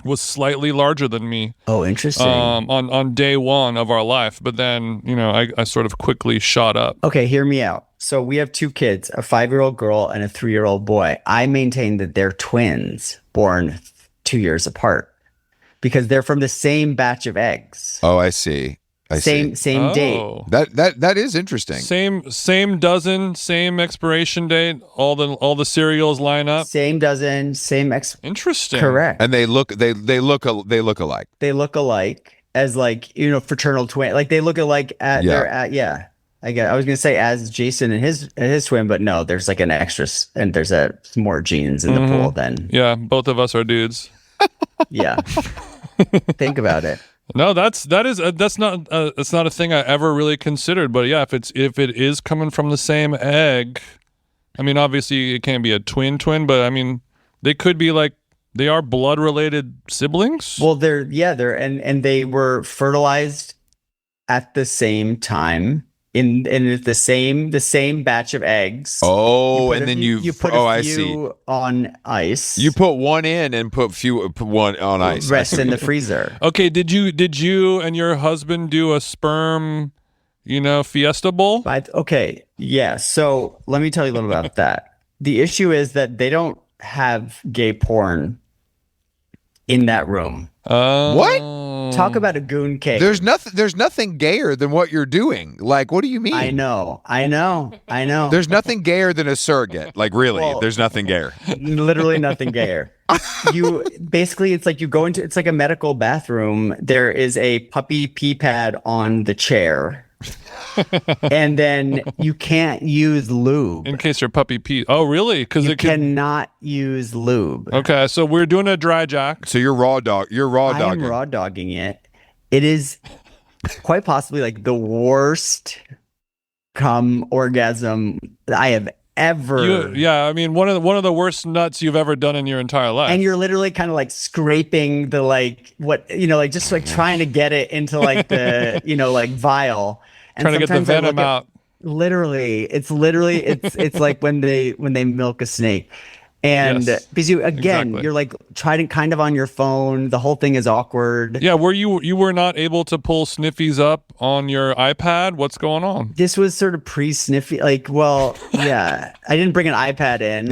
[SPEAKER 2] was slightly larger than me.
[SPEAKER 3] Oh, interesting.
[SPEAKER 2] On day one of our life, but then I sort of quickly shot up.
[SPEAKER 3] Okay, hear me out. So we have 2 kids, a 5-year-old girl and a 3-year-old boy. I maintain that they're twins, born 2 years apart, because they're from the same batch of eggs.
[SPEAKER 1] Oh, I see.
[SPEAKER 3] Same date.
[SPEAKER 1] That is interesting.
[SPEAKER 2] Same dozen, same expiration date. All the cereals line up.
[SPEAKER 3] Same dozen, same
[SPEAKER 2] Interesting.
[SPEAKER 3] Correct.
[SPEAKER 1] And they look alike.
[SPEAKER 3] They look alike as like fraternal twin. Like they look alike at
[SPEAKER 1] Yeah.
[SPEAKER 3] their yeah. I was gonna say as Jason and his twin, but no, there's like an extra, and there's some more genes in the pool than
[SPEAKER 2] Yeah, both of us are dudes.
[SPEAKER 3] yeah. Think about it.
[SPEAKER 2] No, that's not a thing I ever really considered. But yeah, if it is coming from the same egg, I mean, obviously it can't be a twin, but I mean, they could be like they are blood related siblings.
[SPEAKER 3] Well, and they were fertilized at the same time in the same batch of eggs.
[SPEAKER 1] Oh, and then
[SPEAKER 3] you put a few on ice.
[SPEAKER 1] You put one in and put one on ice.
[SPEAKER 3] Rest in the freezer.
[SPEAKER 2] Okay, did you and your husband do a sperm, Fiesta Bowl?
[SPEAKER 3] Okay, yeah. So let me tell you a little about that. The issue is that they don't have gay porn in that room.
[SPEAKER 1] What?
[SPEAKER 3] Talk about a goon cake.
[SPEAKER 1] There's nothing gayer than what you're doing. Like, what do you mean?
[SPEAKER 3] I know.
[SPEAKER 1] There's nothing gayer than a surrogate. Like, really,
[SPEAKER 3] Well,
[SPEAKER 1] there's nothing gayer.
[SPEAKER 3] Literally nothing gayer. It's like you go into, it's like a medical bathroom. There is a puppy pee pad on the chair. And then you can't use lube.
[SPEAKER 2] In case your puppy pees. Oh, really? Because
[SPEAKER 3] You cannot use lube.
[SPEAKER 2] Okay, so we're doing a dry jack.
[SPEAKER 1] So you're raw dogging.
[SPEAKER 3] I am raw dogging it. It is quite possibly like the worst cum orgasm I have ever.
[SPEAKER 2] Yeah, I mean one of the worst nuts you've ever done in your entire life.
[SPEAKER 3] And you're literally kind of like scraping the just like trying to get it into like the like vial. And
[SPEAKER 2] trying to get the venom out.
[SPEAKER 3] Literally, it's like when they milk a snake. And
[SPEAKER 2] Yes,
[SPEAKER 3] because
[SPEAKER 2] exactly.
[SPEAKER 3] you're like trying kind of on your phone. The whole thing is awkward.
[SPEAKER 2] Yeah, you were not able to pull sniffies up on your iPad? What's going on?
[SPEAKER 3] This was sort of pre-sniffy. Like, well, yeah, I didn't bring an iPad in.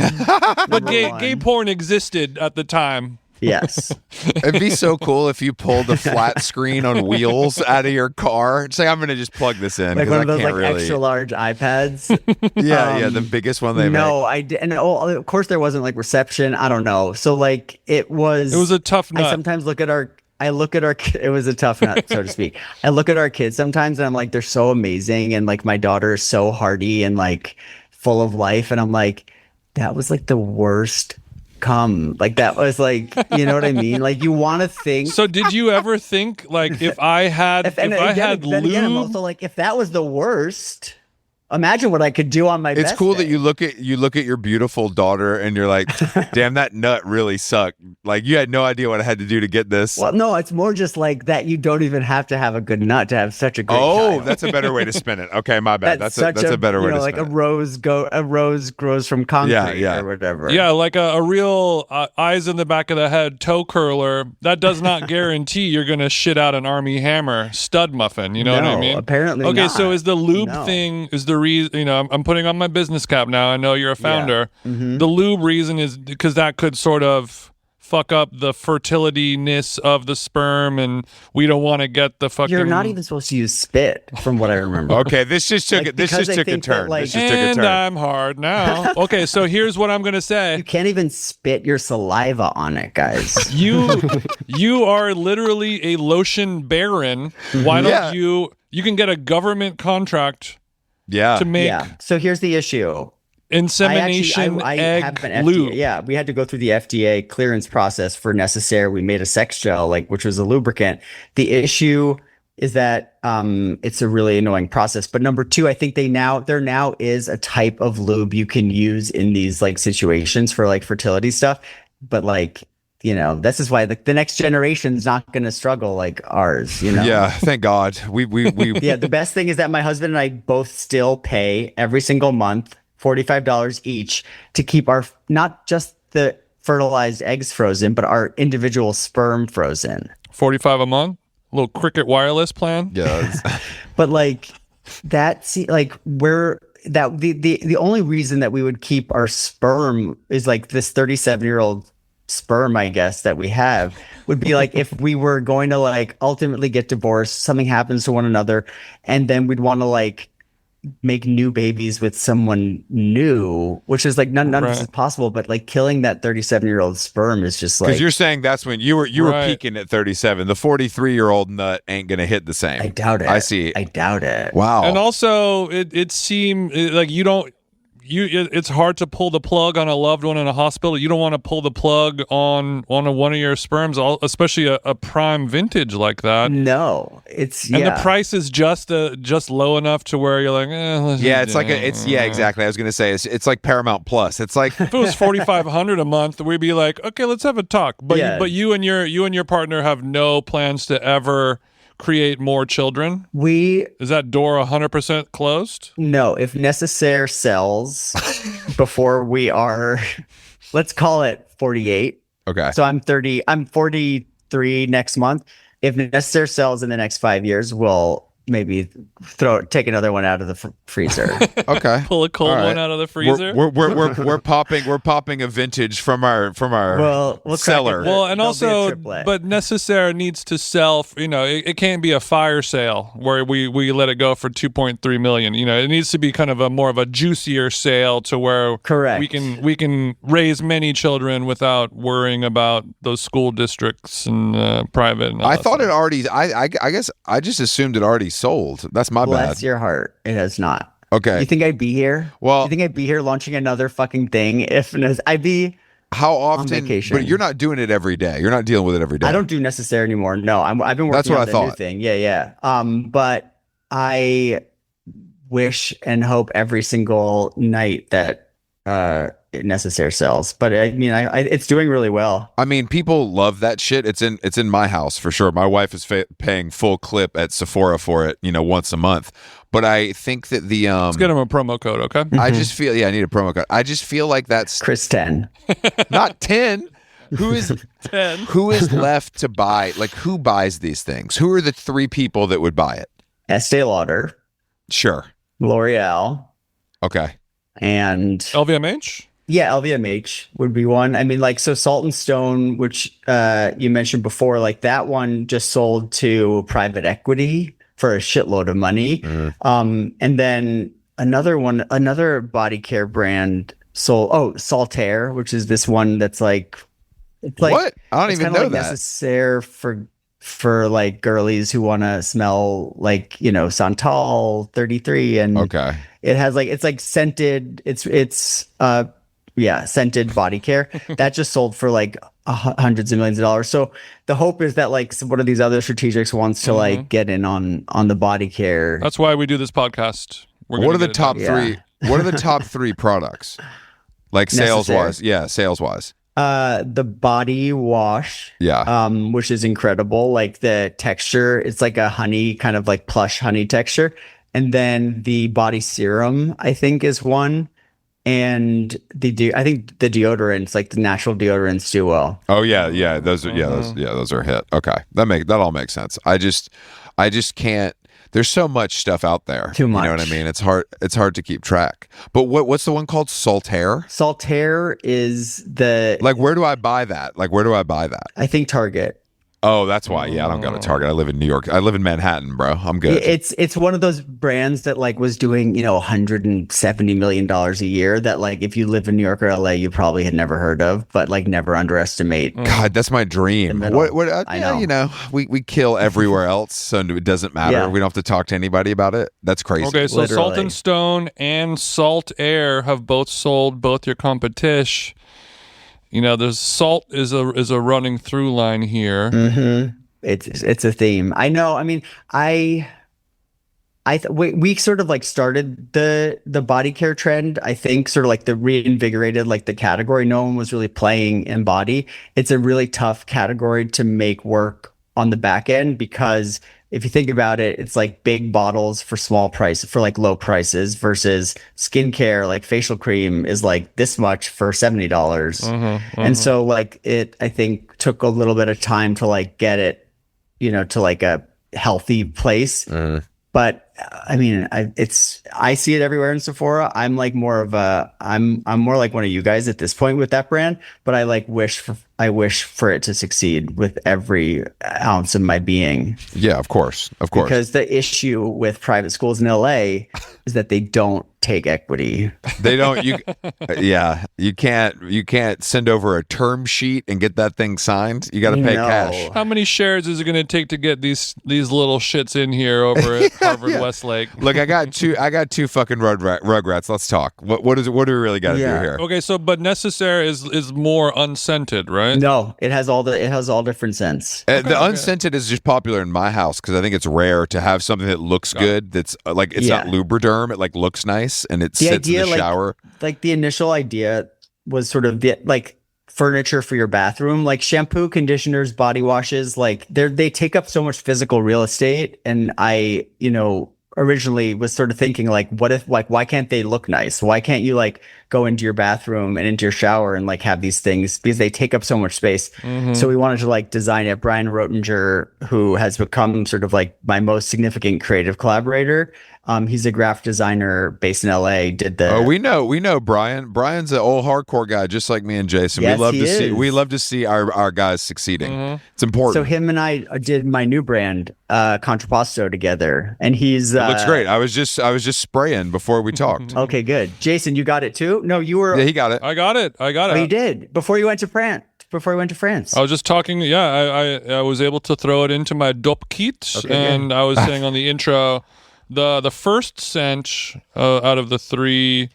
[SPEAKER 2] But gay porn existed at the time.
[SPEAKER 3] Yes.
[SPEAKER 1] It'd be so cool if you pulled a flat screen on wheels out of your car. Say, I'm going to just plug this in.
[SPEAKER 3] Like one of those like
[SPEAKER 1] really...
[SPEAKER 3] extra large iPads.
[SPEAKER 1] Yeah, the biggest one they make.
[SPEAKER 3] No, I did, and of course there wasn't like reception. I don't know. So like it was
[SPEAKER 2] a tough nut.
[SPEAKER 3] I sometimes look at our. It was a tough nut, so to speak. I look at our kids sometimes, and I'm like, they're so amazing, and like my daughter is so hardy and like full of life, and I'm like, that was like the worst. Like that was like, you know what I mean? Like you want to think.
[SPEAKER 2] So did you ever think like if I had lube?
[SPEAKER 3] Again, I'm also like, if that was the worst, imagine what I could do on my
[SPEAKER 1] It's
[SPEAKER 3] best
[SPEAKER 1] cool
[SPEAKER 3] day.
[SPEAKER 1] that you look at your beautiful daughter and you're like, damn, that nut really sucked. Like you had no idea what I had to do to get this.
[SPEAKER 3] Well, no, it's more just like that. You don't even have to have a good nut to have such a great child.
[SPEAKER 1] That's a better way to spin it. Okay, my bad. That's a better way to
[SPEAKER 3] like
[SPEAKER 1] spin
[SPEAKER 3] a
[SPEAKER 1] it.
[SPEAKER 3] rose grows from concrete
[SPEAKER 1] Yeah.
[SPEAKER 3] or whatever.
[SPEAKER 2] Yeah, like a real eyes in the back of the head toe curler. That does not guarantee you're going to shit out an Army Hammer stud muffin. You know what I mean?
[SPEAKER 3] Apparently
[SPEAKER 2] Okay,
[SPEAKER 3] not.
[SPEAKER 2] so is the lube thing is the reason? I'm putting on my business cap now. I know you're a founder.
[SPEAKER 3] Mm-hmm.
[SPEAKER 2] The lube reason is because that could sort of fuck up the fertility-ness of the sperm, and we don't want to get the fucking.
[SPEAKER 3] You're not even supposed to use spit, from what I remember.
[SPEAKER 1] Okay, this just took a turn.
[SPEAKER 2] And I'm hard now. Okay, so here's what I'm gonna say.
[SPEAKER 3] You can't even spit your saliva on it, guys.
[SPEAKER 2] You are literally a lotion baron. Why don't you can get a government contract to make
[SPEAKER 3] Yeah. So here's the issue.
[SPEAKER 2] insemination
[SPEAKER 3] I
[SPEAKER 2] egg
[SPEAKER 3] have an
[SPEAKER 2] lube.
[SPEAKER 3] FDA, yeah, we had to go through the FDA clearance process for necessary. We made a sex gel, which was a lubricant. The issue is that it's a really annoying process. But number two, I think there now is a type of lube you can use in these like situations for like fertility stuff. But like, this is why the next generation's not going to struggle like ours,
[SPEAKER 1] Yeah, thank God. We
[SPEAKER 3] Yeah, the best thing is that my husband and I both still pay every single month $45 each to keep our, not just the fertilized eggs frozen, but our individual sperm frozen.
[SPEAKER 2] 45 a month, a little Cricket Wireless plan.
[SPEAKER 1] Yeah.
[SPEAKER 3] But like that's like the only reason that we would keep our sperm is like this 37-year-old sperm, I guess, that we have would be like if we were going to like ultimately get divorced, something happens to one another, and then we'd want to like make new babies with someone new, which is like none of this
[SPEAKER 2] Right.
[SPEAKER 3] is possible, but like killing that 37-year-old sperm is just like,
[SPEAKER 1] Because you're saying that's when you were
[SPEAKER 2] Right.
[SPEAKER 1] peaking at 37. The 43-year-old nut ain't gonna hit the same.
[SPEAKER 3] I doubt it.
[SPEAKER 1] I see.
[SPEAKER 3] I doubt it.
[SPEAKER 1] Wow.
[SPEAKER 2] And also, it seemed like it's hard to pull the plug on a loved one in a hospital. You don't want to pull the plug on one of your sperms, especially a prime vintage like that.
[SPEAKER 3] No, it's
[SPEAKER 2] And the price is just low enough to where you're like,
[SPEAKER 1] yeah, it's like exactly. I was gonna say it's like Paramount Plus. It's like
[SPEAKER 2] if it was $4,500 a month, we'd be like, okay, let's have a talk. But
[SPEAKER 3] Yeah.
[SPEAKER 2] you and your partner have no plans to ever create more children. Is that door 100% closed?
[SPEAKER 3] No, if necessaire sells before we are, let's call it 48.
[SPEAKER 1] okay.
[SPEAKER 3] So I'm 30. I'm 43 next month. If necessaire sells in the next 5 years, we'll maybe take another one out of the freezer.
[SPEAKER 1] Okay.
[SPEAKER 2] Pull a cold
[SPEAKER 1] All right.
[SPEAKER 2] one out of the freezer.
[SPEAKER 1] We're popping a vintage from our
[SPEAKER 3] Well, we'll crack
[SPEAKER 1] cellar.
[SPEAKER 3] it.
[SPEAKER 2] Well, and
[SPEAKER 3] There'll be a
[SPEAKER 2] also,
[SPEAKER 3] triplet.
[SPEAKER 2] but necessaire needs to sell. It can't be a fire sale where we let it go for 2.3 million. It needs to be kind of a more of a juicier sale to where
[SPEAKER 3] Correct.
[SPEAKER 2] we can raise many children without worrying about those school districts and private. And all
[SPEAKER 1] I
[SPEAKER 2] that
[SPEAKER 1] thought
[SPEAKER 2] stuff.
[SPEAKER 1] it already. I guess I just assumed it already sold. That's my
[SPEAKER 3] Bless
[SPEAKER 1] bad.
[SPEAKER 3] your heart. It has not.
[SPEAKER 1] Okay.
[SPEAKER 3] You think I'd be here?
[SPEAKER 1] Well-
[SPEAKER 3] you think I'd be here launching another fucking thing if I'd be?
[SPEAKER 1] How often?
[SPEAKER 3] vacation.
[SPEAKER 1] But you're not doing it every day. You're not dealing with it every day.
[SPEAKER 3] I don't do necessary anymore. No, I've been working
[SPEAKER 1] That's what
[SPEAKER 3] on
[SPEAKER 1] I
[SPEAKER 3] the new
[SPEAKER 1] thought.
[SPEAKER 3] thing. Yeah. But I wish and hope every single night that necessary sells. But I mean, it's doing really well.
[SPEAKER 1] I mean, people love that shit. It's in my house for sure. My wife is paying full clip at Sephora for it, once a month. But I think that the
[SPEAKER 2] Let's get them a promo code, okay?
[SPEAKER 1] I just feel I need a promo code. I just feel like that's
[SPEAKER 3] Chris 10.
[SPEAKER 1] not 10. Who is
[SPEAKER 2] 10.
[SPEAKER 1] who is left to buy? Like, who buys these things? Who are the 3 people that would buy it?
[SPEAKER 3] Estee Lauder,
[SPEAKER 1] Sure.
[SPEAKER 3] L'Oreal,
[SPEAKER 1] Okay.
[SPEAKER 3] and
[SPEAKER 2] LVMH?
[SPEAKER 3] yeah, LVMH would be one. I mean, like, so Salt and Stone, which you mentioned before, like that one just sold to private equity for a shitload of money. And then another body care brand sold, Saltaire, which is this one that's like, it's like,
[SPEAKER 1] What? I don't
[SPEAKER 3] it's
[SPEAKER 1] even
[SPEAKER 3] kinda
[SPEAKER 1] know
[SPEAKER 3] like
[SPEAKER 1] that.
[SPEAKER 3] necessaire for like girlies who want to smell like, Santal 33, and
[SPEAKER 1] Okay.
[SPEAKER 3] it has like, it's like scented, scented body care that just sold for like hundreds of millions of dollars. So the hope is that like one of these other strategics wants to like get in on the body care.
[SPEAKER 2] That's why we do this podcast.
[SPEAKER 1] What are the top
[SPEAKER 3] done.
[SPEAKER 1] 3? What are the top 3 products? Like sales wise? Yeah, sales wise.
[SPEAKER 3] The body wash,
[SPEAKER 1] Yeah.
[SPEAKER 3] which is incredible. Like the texture, it's like a honey, kind of like plush honey texture. And then the body serum, I think, is one. And I think the deodorants, like the natural deodorants, do well.
[SPEAKER 1] Oh yeah. Those are those are a hit. Okay. That all makes sense. I just can't. There's so much stuff out there.
[SPEAKER 3] Too
[SPEAKER 1] You know what I
[SPEAKER 3] much.
[SPEAKER 1] mean? It's hard to keep track. But what's the one called? Saltaire?
[SPEAKER 3] Saltaire is the,
[SPEAKER 1] Like, where do I buy that?
[SPEAKER 3] I think, Target.
[SPEAKER 1] Oh, that's why. Yeah, I don't go to Target. I live in New York. I live in Manhattan, bro. I'm good.
[SPEAKER 3] It's one of those brands that like was doing, $170 million a year that like if you live in New York or LA, you probably had never heard of, but like never underestimate.
[SPEAKER 1] God, that's my dream.
[SPEAKER 3] middle.
[SPEAKER 1] I know. We kill everywhere else, so it doesn't matter.
[SPEAKER 3] Yeah.
[SPEAKER 1] We don't have to talk to anybody about it. That's crazy.
[SPEAKER 2] Okay, so Salt
[SPEAKER 3] Literally.
[SPEAKER 2] and Stone and Salt Air have both sold both your competition. There's Salt is a running through line here.
[SPEAKER 3] Mm-hmm. It's a theme. I know. I mean, we sort of like started the body care trend. I think sort of like the reinvigorated like the category. No one was really playing in body. It's a really tough category to make work on the back end because if you think about it, it's like big bottles for for like low prices versus skincare, like facial cream is like this much for $70. And so like I think took a little bit of time to like get it, to like a healthy place. But I mean, I see it everywhere in Sephora. I'm like more of a I'm more like one of you guys at this point with that brand, but I wish for it to succeed with every ounce of my being.
[SPEAKER 1] Yeah, of course. Of course.
[SPEAKER 3] Because the issue with private schools in LA is that they don't take equity.
[SPEAKER 1] They don't yeah, you can't send over a term sheet and get that thing signed. You got to pay
[SPEAKER 3] No.
[SPEAKER 1] cash.
[SPEAKER 2] How many shares is it going to take to get these little shits in here over at Harvard Westlake?
[SPEAKER 1] Look, I got two fucking rugrats. Let's talk. What do we really got to do here?
[SPEAKER 2] Okay, so but Necessaire is more unscented, right?
[SPEAKER 3] No, it has all different scents.
[SPEAKER 1] The unscented is just popular in my house because I think it's rare to have something that looks good. That's like it's not Lubriderm. It like looks nice and it sits in the shower.
[SPEAKER 3] Like the initial idea was sort of like furniture for your bathroom, like shampoo, conditioners, body washes. Like they take up so much physical real estate, and I, originally was sort of thinking like, what if, like, why can't they look nice? Why can't you like go into your bathroom and into your shower and like have these things, because they take up so much space. So we wanted to like design it. Brian Rotinger, who has become sort of like my most significant creative collaborator. He's a graphic designer based in LA.
[SPEAKER 1] We know Brian. Brian's an old hardcore guy, just like me and Jason.
[SPEAKER 3] Yes,
[SPEAKER 1] we love to see our guys succeeding. It's important.
[SPEAKER 3] So him and I did my new brand, Contrapposto, together, and he's
[SPEAKER 1] it looks great. I was just spraying before we talked.
[SPEAKER 3] Okay, good. Jason, you got it too? No, you were.
[SPEAKER 1] Yeah, he got it.
[SPEAKER 2] I got it.
[SPEAKER 3] Oh, you did before you went to France.
[SPEAKER 2] I was just talking. Yeah, I was able to throw it into my dope kit, and I was saying on the intro, the first scent out of the three,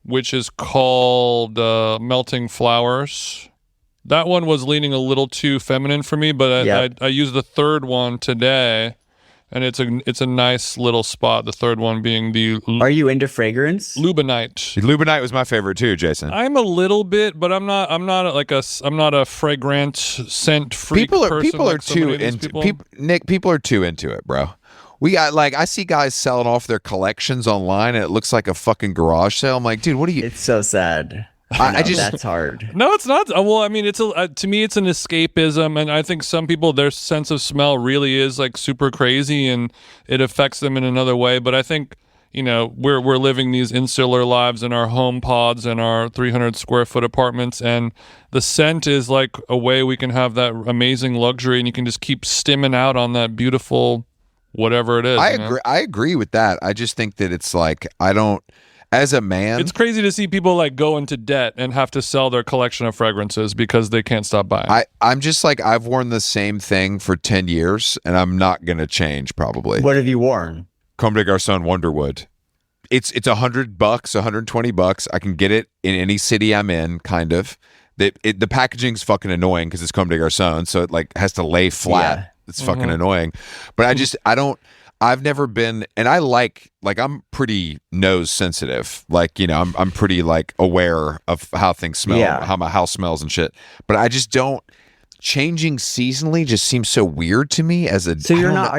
[SPEAKER 2] which is called Melting Flowers. That one was leaning a little too feminine for me, but I used the third one today, and it's a nice little spot. The third one being the
[SPEAKER 3] Are you into fragrance?
[SPEAKER 2] Lubenite.
[SPEAKER 1] Lubenite was my favorite too, Jason.
[SPEAKER 2] I'm a little bit, but I'm not a fragrant scent freak person.
[SPEAKER 1] People are
[SPEAKER 2] like so
[SPEAKER 1] too
[SPEAKER 2] many of these
[SPEAKER 1] into
[SPEAKER 2] people.
[SPEAKER 1] Nick. People are too into it, bro. We got I see guys selling off their collections online, and it looks like a fucking garage sale. I'm like, dude, what are you?
[SPEAKER 3] It's so sad.
[SPEAKER 1] I just
[SPEAKER 3] that's hard.
[SPEAKER 2] No, it's not. Well, I mean, to me, it's an escapism, and I think some people, their sense of smell really is like super crazy, and it affects them in another way. But I think we're living these insular lives in our home pods and our 300 square foot apartments, and the scent is like a way we can have that amazing luxury, and you can just keep stimming out on that beautiful whatever it is.
[SPEAKER 1] I agree with that. I just think that it's like as a man,
[SPEAKER 2] it's crazy to see people like go into debt and have to sell their collection of fragrances because they can't stop buying.
[SPEAKER 1] I'm just like, I've worn the same thing for 10 years and I'm not going to change probably.
[SPEAKER 3] What have you worn?
[SPEAKER 1] Comme des Garçons Wonderwood. It's $100, $120. I can get it in any city I'm in, kind of. The packaging's fucking annoying because it's Comme des Garçons, so it like has to lay flat. Yeah. It's fucking annoying. But I've never been, and I like I'm pretty nose sensitive. Like, I'm pretty like aware of how things smell, how my house smells and shit. But I just don't, changing seasonally just seems so weird to me as a.
[SPEAKER 3] So you're not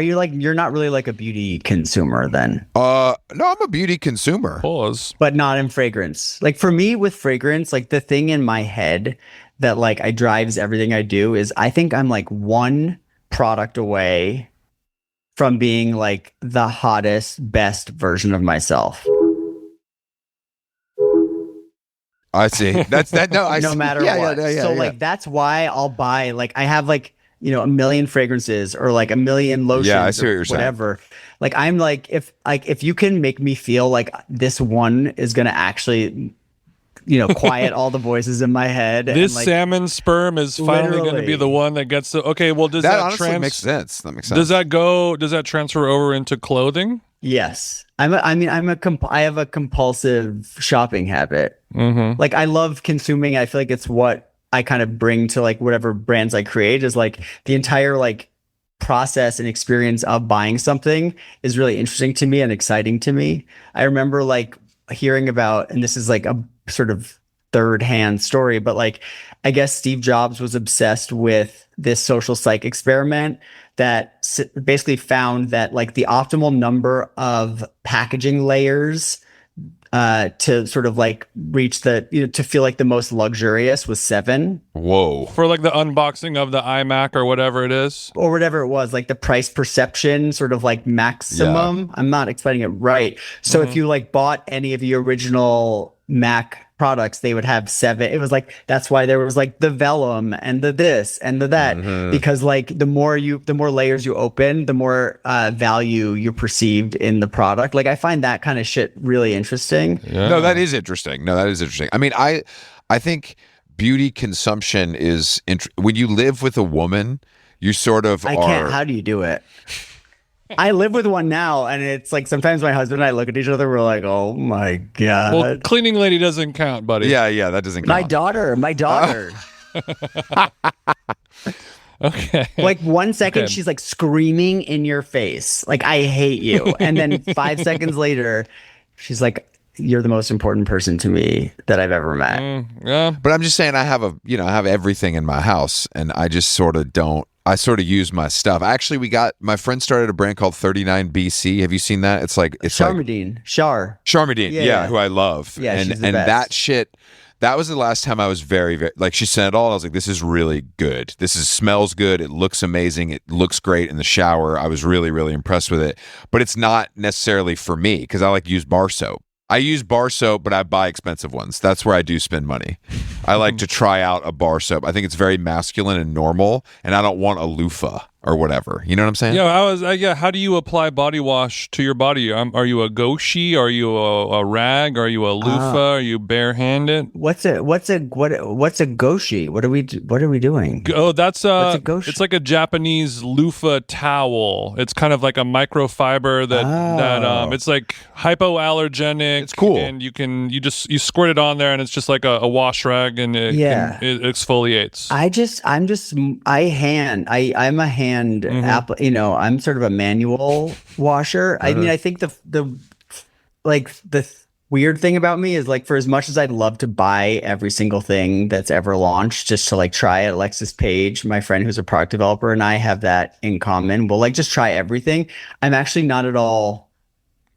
[SPEAKER 3] really like a beauty consumer then?
[SPEAKER 1] No, I'm a beauty consumer.
[SPEAKER 2] Pause.
[SPEAKER 3] But not in fragrance. Like for me with fragrance, like the thing in my head that like I drives everything I do is I think I'm like one product away from being like the hottest, best version of myself.
[SPEAKER 1] I see. That's that. No,
[SPEAKER 3] no matter what. So like that's why I'll buy like I have like a million fragrances or like a million lotions.
[SPEAKER 1] Yeah, I see what you're
[SPEAKER 3] whatever. Saying. Like I'm like if you can make me feel like this one is gonna actually quiet all the voices in my head.
[SPEAKER 2] This
[SPEAKER 3] and, like,
[SPEAKER 2] salmon sperm is finally going to be the one that gets to. Okay, well, does that
[SPEAKER 1] honestly makes sense? That makes sense.
[SPEAKER 2] Does that transfer over into clothing?
[SPEAKER 3] Yes, I have a compulsive shopping habit. Mm-hmm. Like I love consuming. I feel like it's what I kind of bring to like whatever brands I create is like the entire like process and experience of buying something is really interesting to me and exciting to me. I remember like hearing about, and this is like a sort of third-hand story, but like I guess Steve Jobs was obsessed with this social psych experiment that basically found that like the optimal number of packaging layers to sort of like reach the, to feel like the most luxurious was 7.
[SPEAKER 1] Whoa.
[SPEAKER 2] For like the unboxing of the iMac or whatever it is.
[SPEAKER 3] Or whatever it was, like the price perception, sort of like maximum.
[SPEAKER 1] Yeah.
[SPEAKER 3] I'm not explaining it right. So if you like bought any of the original Mac products, they would have 7. It was like, that's why there was like the vellum and the this and the that, because like the more layers you open, the more value you perceived in the product. Like I find that kind of shit really interesting.
[SPEAKER 2] Yeah.
[SPEAKER 1] No, that is interesting. I mean, I think beauty consumption is when you live with a woman, you sort of
[SPEAKER 3] I can't. How do you do it? I live with one now, and it's like sometimes my husband and I look at each other, we're like, oh my God.
[SPEAKER 2] Well, cleaning lady doesn't count, buddy.
[SPEAKER 1] Yeah, that doesn't count.
[SPEAKER 3] My daughter.
[SPEAKER 2] Okay.
[SPEAKER 3] Like 1 second, she's like screaming in your face, like, I hate you. And then 5 seconds later, she's like, you're the most important person to me that I've ever met.
[SPEAKER 2] Yeah.
[SPEAKER 1] But I'm just saying, I have everything in my house, and I just sort of don't. I sort of use my stuff. Actually, my friend started a brand called 39BC. Have you seen that? It's
[SPEAKER 3] Charmadine.
[SPEAKER 1] Charmadine, yeah, who I love.
[SPEAKER 3] Yeah,
[SPEAKER 1] and
[SPEAKER 3] she's the
[SPEAKER 1] and
[SPEAKER 3] best.
[SPEAKER 1] that shit. That was the last time I was very, very like she sent it all. I was like, this is really good. Smells good. It looks amazing. It looks great in the shower. I was really, really impressed with it. But it's not necessarily for me because I like to use bar soap. I use bar soap, but I buy expensive ones. That's where I do spend money. I like to try out a bar soap. I think it's very masculine and normal, and I don't want a loofah or whatever. You know what I'm saying?
[SPEAKER 2] Yeah, how do you apply body wash to your body? Are you a goshi? Are you a rag? Are you a loofah? Are you barehanded?
[SPEAKER 3] What's a goshi? What are we doing?
[SPEAKER 2] Oh, that's
[SPEAKER 3] What's a goshi?
[SPEAKER 2] it's like a Japanese loofah towel. It's kind of like a microfiber that it's like hypoallergenic.
[SPEAKER 1] It's cool.
[SPEAKER 2] And you squirt it on there, and it's just like a wash rag, and it exfoliates.
[SPEAKER 3] I'm a hand I'm sort of a manual washer. I mean, I think the weird thing about me is like, for as much as I'd love to buy every single thing that's ever launched just to like try it, Alexis Page, my friend who's a product developer, and I have that in common. We'll like just try everything. I'm actually not at all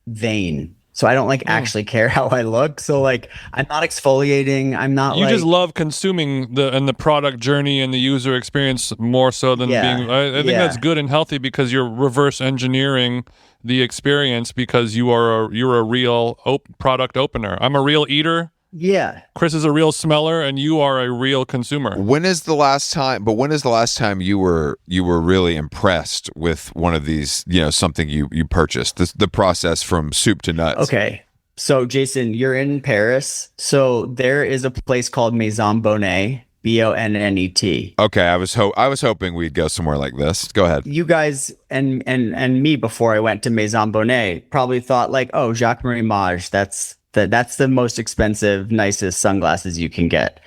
[SPEAKER 3] vain. So I don't like actually care how I look. So like I'm not exfoliating. I'm not.
[SPEAKER 2] You just love consuming the product journey and the user experience more so than being. I think that's good and healthy because you're reverse engineering the experience because you're a real product opener. I'm a real eater.
[SPEAKER 3] Yeah.
[SPEAKER 2] Chris is a real smeller, and you are a real consumer.
[SPEAKER 1] When is the last time you were really impressed with one of these, something you purchased? The process from soup to nuts.
[SPEAKER 3] Okay. So Jason, you're in Paris. So there is a place called Maison Bonnet, Bonnet.
[SPEAKER 1] Okay, I was hoping we'd go somewhere like this. Go ahead.
[SPEAKER 3] You guys and me before I went to Maison Bonnet probably thought like, oh, Jacques Marie Mage, that's the most expensive, nicest sunglasses you can get.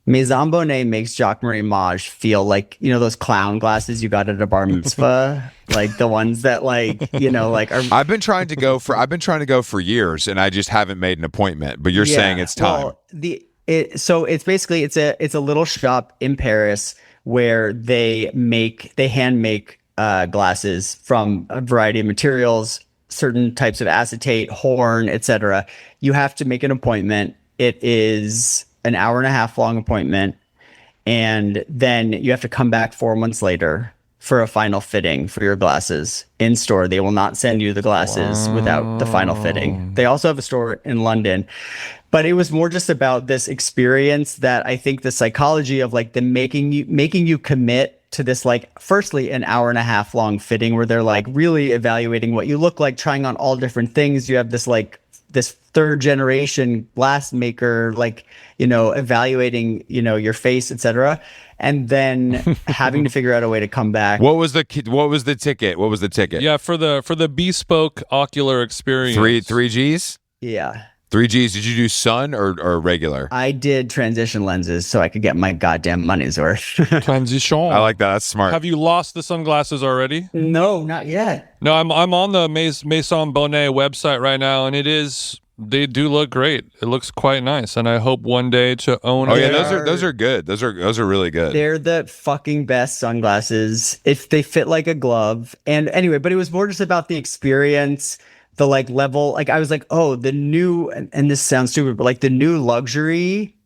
[SPEAKER 3] Maison Bonnet makes Jacques Marie Mage feel like, those clown glasses you got at a bar mitzvah, like the ones that like, like are.
[SPEAKER 1] I've been trying to go for years, and I just haven't made an appointment. But you're saying it's time.
[SPEAKER 3] Well, it's basically it's a little shop in Paris where they hand make glasses from a variety of materials, certain types of acetate, horn, etc. You have to make an appointment. It is an hour and a half long appointment, and then you have to come back 4 months later for a final fitting for your glasses in store. They will not send you the glasses without the final fitting. They also have a store in London. But it was more just about this experience that I think the psychology of like the making you commit to this, like, firstly, an hour and a half long fitting where they're like really evaluating what you look like, trying on all different things. You have this third generation glass maker, like, evaluating, your face, etc. And then having to figure out a way to come back.
[SPEAKER 1] What was the ticket?
[SPEAKER 2] Yeah, for the bespoke ocular experience.
[SPEAKER 1] Three G's?
[SPEAKER 3] Yeah.
[SPEAKER 1] 3 G's. Did you do sun or regular?
[SPEAKER 3] I did transition lenses so I could get my goddamn money's worth.
[SPEAKER 2] Transition.
[SPEAKER 1] I like that. That's smart.
[SPEAKER 2] Have you lost the sunglasses already?
[SPEAKER 3] No, not yet.
[SPEAKER 2] No, I'm on the Maison Bonnet website right now, and they do look great. It looks quite nice, and I hope one day to own.
[SPEAKER 1] Oh yeah, those are good. Those are really good.
[SPEAKER 3] They're the fucking best sunglasses. If they fit like a glove. And anyway, but it was more just about the experience. the like level, like I was like, oh, the new, and this sounds stupid, but like the new luxury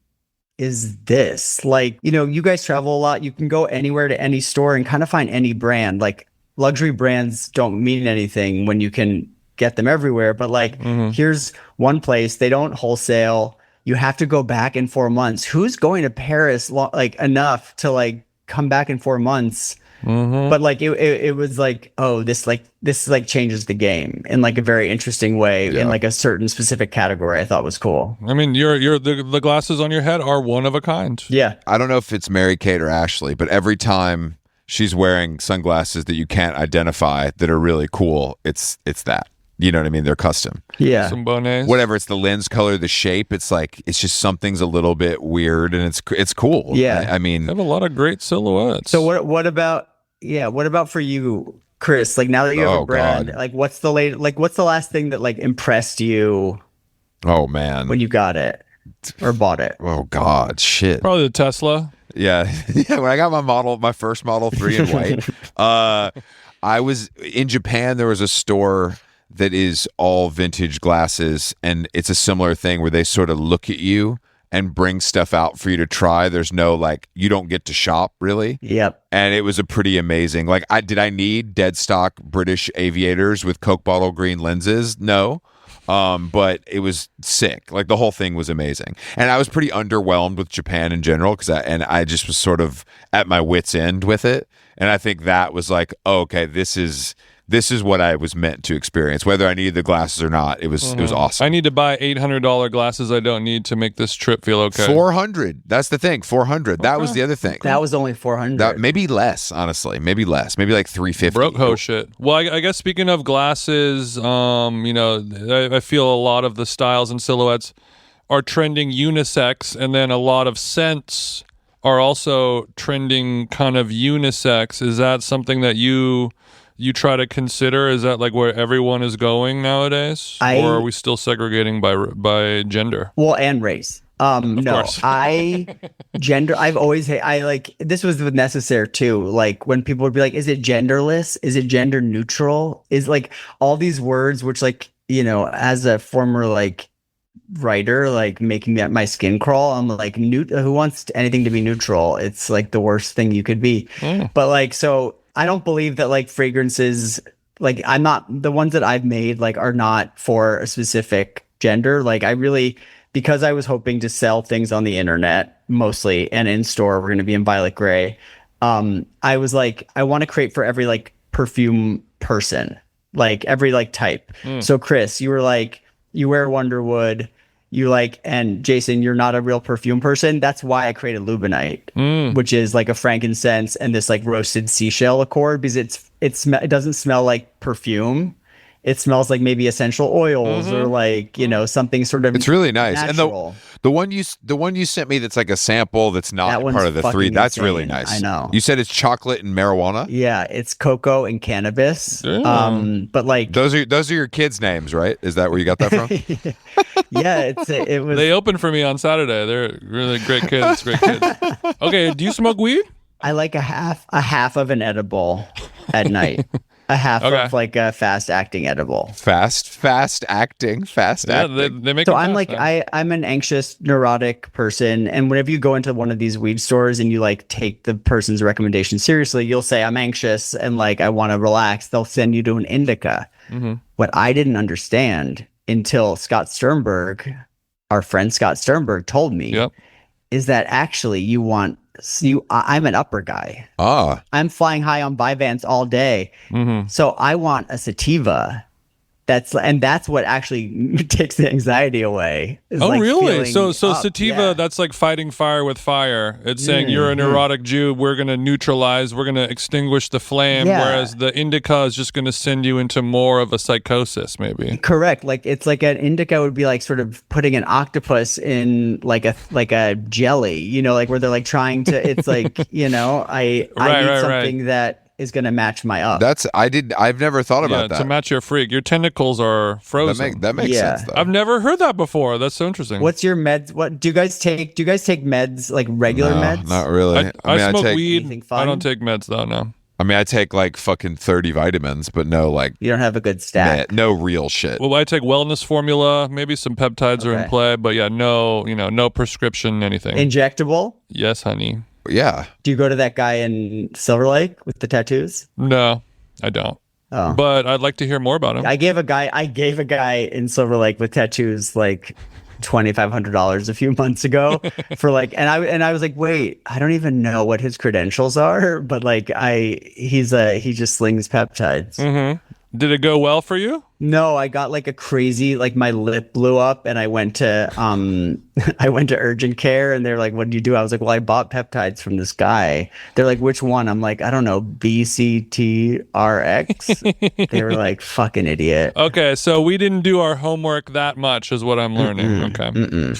[SPEAKER 3] is this. Like, you know, you guys travel a lot. You can go anywhere to any store and kind of find any brand. Like luxury brands don't mean anything when you can get them everywhere. But like, here's one place, they don't wholesale. You have to go back in 4 months. Who's going to Paris like enough to like come back in 4 months? But like it was like, oh, this like changes the game in like a very interesting way in like a certain specific category. I thought was cool.
[SPEAKER 2] I mean, the glasses on your head are one of a kind.
[SPEAKER 3] Yeah.
[SPEAKER 1] I don't know if it's Mary Kate or Ashley, but every time she's wearing sunglasses that you can't identify that are really cool, it's that. You know what I mean? They're custom.
[SPEAKER 3] Yeah.
[SPEAKER 2] Some bonnets.
[SPEAKER 1] Whatever, it's the lens color, the shape. It's like it's just something's a little bit weird, and it's cool.
[SPEAKER 3] Yeah.
[SPEAKER 1] I mean,
[SPEAKER 2] They have a lot of great silhouettes.
[SPEAKER 3] So what about for you, Chris? Like now that you have a brand,
[SPEAKER 1] God.
[SPEAKER 3] like what's the last thing that like impressed you
[SPEAKER 1] oh man,
[SPEAKER 3] when you got it or bought it?
[SPEAKER 1] oh God, shit.
[SPEAKER 2] Probably the Tesla.
[SPEAKER 1] Yeah, yeah. When I got my first Model 3 in white, I was in Japan. There was a store that is all vintage glasses, and it's a similar thing where they sort of look at you and bring stuff out for you to try. There's no like, you don't get to shop really.
[SPEAKER 3] Yep.
[SPEAKER 1] And it was a pretty amazing. Like, I need dead stock British aviators with Coke bottle green lenses? No. But it was sick. Like the whole thing was amazing. And I was pretty underwhelmed with Japan in general because I just was sort of at my wit's end with it. And I think that was like, oh, okay, this is what I was meant to experience, whether I needed the glasses or not. It was awesome.
[SPEAKER 2] I need to buy $800 glasses I don't need to make this trip feel okay.
[SPEAKER 1] 400. That's the thing. 400. That was the other thing.
[SPEAKER 3] That was only 400.
[SPEAKER 1] Maybe less, honestly. Maybe less. Maybe like 350.
[SPEAKER 2] Broke hoe shit. Well, I guess speaking of glasses, you know, I feel a lot of the styles and silhouettes are trending unisex, and then a lot of scents are also trending kind of unisex. Is that something that you try to consider? Is that like where everyone is going nowadays, or are we still segregating by gender?
[SPEAKER 3] Well, and race. No,
[SPEAKER 2] course.
[SPEAKER 3] I've always like this was with Necessaire too. Like when people would be like, "Is it genderless? Is it gender neutral?" Is like all these words, which like, you know, as a former like writer, like making that my skin crawl. I'm like, who wants anything to be neutral? It's like the worst thing you could be. But like, so I don't believe that like fragrances, like I'm not, the ones that I've made like are not for a specific gender. Like I really, because I was hoping to sell things on the internet mostly and in store, we're going to be in violet gray. I was like, I want to create for every like perfume person, like every like type. So Chris, you were like, you wear Wonderwood, you like, and Jason, you're not a real perfume person. That's why I created Lubinite, which is like a frankincense and this like roasted seashell accord, because it doesn't smell like perfume. It smells like maybe essential oils or like, you know, something sort of.
[SPEAKER 1] It's really nice.
[SPEAKER 3] natural.
[SPEAKER 1] And the one you sent me that's like a sample that's not
[SPEAKER 3] That one's
[SPEAKER 1] part of the three.
[SPEAKER 3] fucking
[SPEAKER 1] That's
[SPEAKER 3] insane.
[SPEAKER 1] really nice.
[SPEAKER 3] I know.
[SPEAKER 1] You said it's chocolate and marijuana.
[SPEAKER 3] Yeah, it's cocoa and cannabis. But like
[SPEAKER 1] Those are your kids' names, right? Is that where you got that from?
[SPEAKER 3] yeah, it was.
[SPEAKER 2] They opened for me on Saturday. They're really great kids. Great kids. Okay, do you smoke weed?
[SPEAKER 3] I like a half of an edible at night. A half of like a fast acting edible.
[SPEAKER 1] Fast acting.
[SPEAKER 2] Yeah, they make.
[SPEAKER 3] So
[SPEAKER 2] them
[SPEAKER 3] I'm
[SPEAKER 2] fast
[SPEAKER 3] like
[SPEAKER 2] now.
[SPEAKER 3] I'm an anxious, neurotic person, and whenever you go into one of these weed stores and you like take the person's recommendation seriously, you'll say I'm anxious and like I want to relax. They'll send you to an indica. What I didn't understand until Scott Sternberg, our friend Scott Sternberg, told me is that actually I'm an upper guy. I'm flying high on Vyvanse all day. So I want a sativa. That's what actually takes the anxiety away.
[SPEAKER 2] Oh,
[SPEAKER 3] like
[SPEAKER 2] really? So
[SPEAKER 3] up.
[SPEAKER 2] sativa,
[SPEAKER 3] Yeah.
[SPEAKER 2] that's like fighting fire with fire. It's saying you're a neurotic Jew. We're going to neutralize. We're going to extinguish the flame.
[SPEAKER 3] Yeah.
[SPEAKER 2] Whereas the indica is just going to send you into more of a psychosis, maybe.
[SPEAKER 3] Correct. Like it's like an indica would be like sort of putting an octopus in like a jelly, you know, like where they're like trying to, it's like, you know, I need something that is going to match my up.
[SPEAKER 1] I've never thought about that.
[SPEAKER 2] To match your freak. Your tentacles are frozen.
[SPEAKER 1] That makes sense though.
[SPEAKER 2] I've never heard that before. That's so interesting.
[SPEAKER 3] What's your meds? What do you guys take? Do you guys take meds, like regular meds?
[SPEAKER 1] Not really.
[SPEAKER 2] I smoke
[SPEAKER 1] take
[SPEAKER 2] weed.
[SPEAKER 3] Anything fun?
[SPEAKER 2] I don't take meds though, no.
[SPEAKER 1] I mean, I take like fucking 30 vitamins, but no like
[SPEAKER 3] You don't have a good stack.
[SPEAKER 1] no real shit.
[SPEAKER 2] Well, I take wellness formula. Maybe some peptides are in
[SPEAKER 3] Okay.
[SPEAKER 2] play, but yeah, no, no prescription, anything.
[SPEAKER 3] Injectable?
[SPEAKER 2] Yes, honey.
[SPEAKER 1] Yeah.
[SPEAKER 3] Do you go to that guy in Silver Lake with the tattoos?
[SPEAKER 2] No, I don't.
[SPEAKER 3] Oh.
[SPEAKER 2] But I'd like to hear more about him.
[SPEAKER 3] I gave a guy in Silver Lake with tattoos like $2,500 a few months ago for like, and I was like, wait, I don't even know what his credentials are, but like he just slings peptides.
[SPEAKER 2] Mm-hmm. Did it go well for you?
[SPEAKER 3] No, I got like a crazy, like my lip blew up and I went to I went to urgent care and they're like, what did you do? I was like, well, I bought peptides from this guy. They're like, which one? I'm like, I don't know, BCTRX. They were like, fucking idiot.
[SPEAKER 2] Okay, so we didn't do our homework that much is what I'm learning. Okay.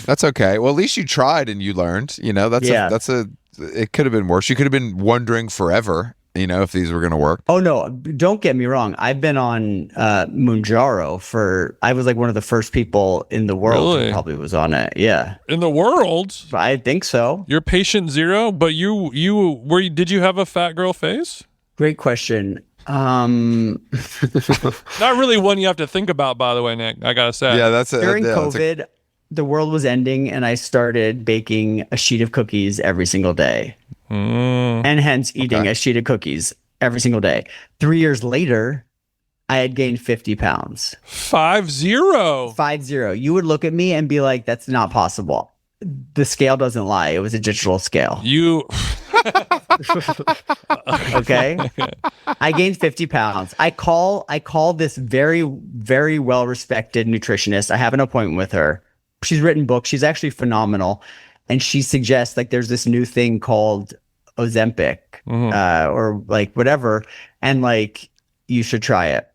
[SPEAKER 1] That's okay. Well, at least you tried and you learned. It could have been worse. You could have been wondering forever, if these were going to work.
[SPEAKER 3] Oh no, don't get me wrong. I've been on Mounjaro I was like one of the first people in the world
[SPEAKER 2] Really?
[SPEAKER 3] who probably was on it. Yeah.
[SPEAKER 2] In the world,
[SPEAKER 3] I think so.
[SPEAKER 2] you're patient zero, but did you have a fat girl face?
[SPEAKER 3] Great question.
[SPEAKER 2] Not really one you have to think about, by the way, Nick. I gotta say.
[SPEAKER 1] Yeah, that's it.
[SPEAKER 3] During COVID, the world was ending and I started baking a sheet of cookies every single day. And hence eating a sheet of cookies every single day. 3 years later, I had gained 50 pounds.
[SPEAKER 2] 5-0.
[SPEAKER 3] 5-0. You would look at me and be like, that's not possible. The scale doesn't lie. It was a digital scale.
[SPEAKER 2] You.
[SPEAKER 3] Okay. I gained 50 pounds. I call this very, very well-respected nutritionist. I have an appointment with her. She's written books. She's actually phenomenal. And she suggests like there's this new thing called Ozempic or like whatever. And like, you should try it.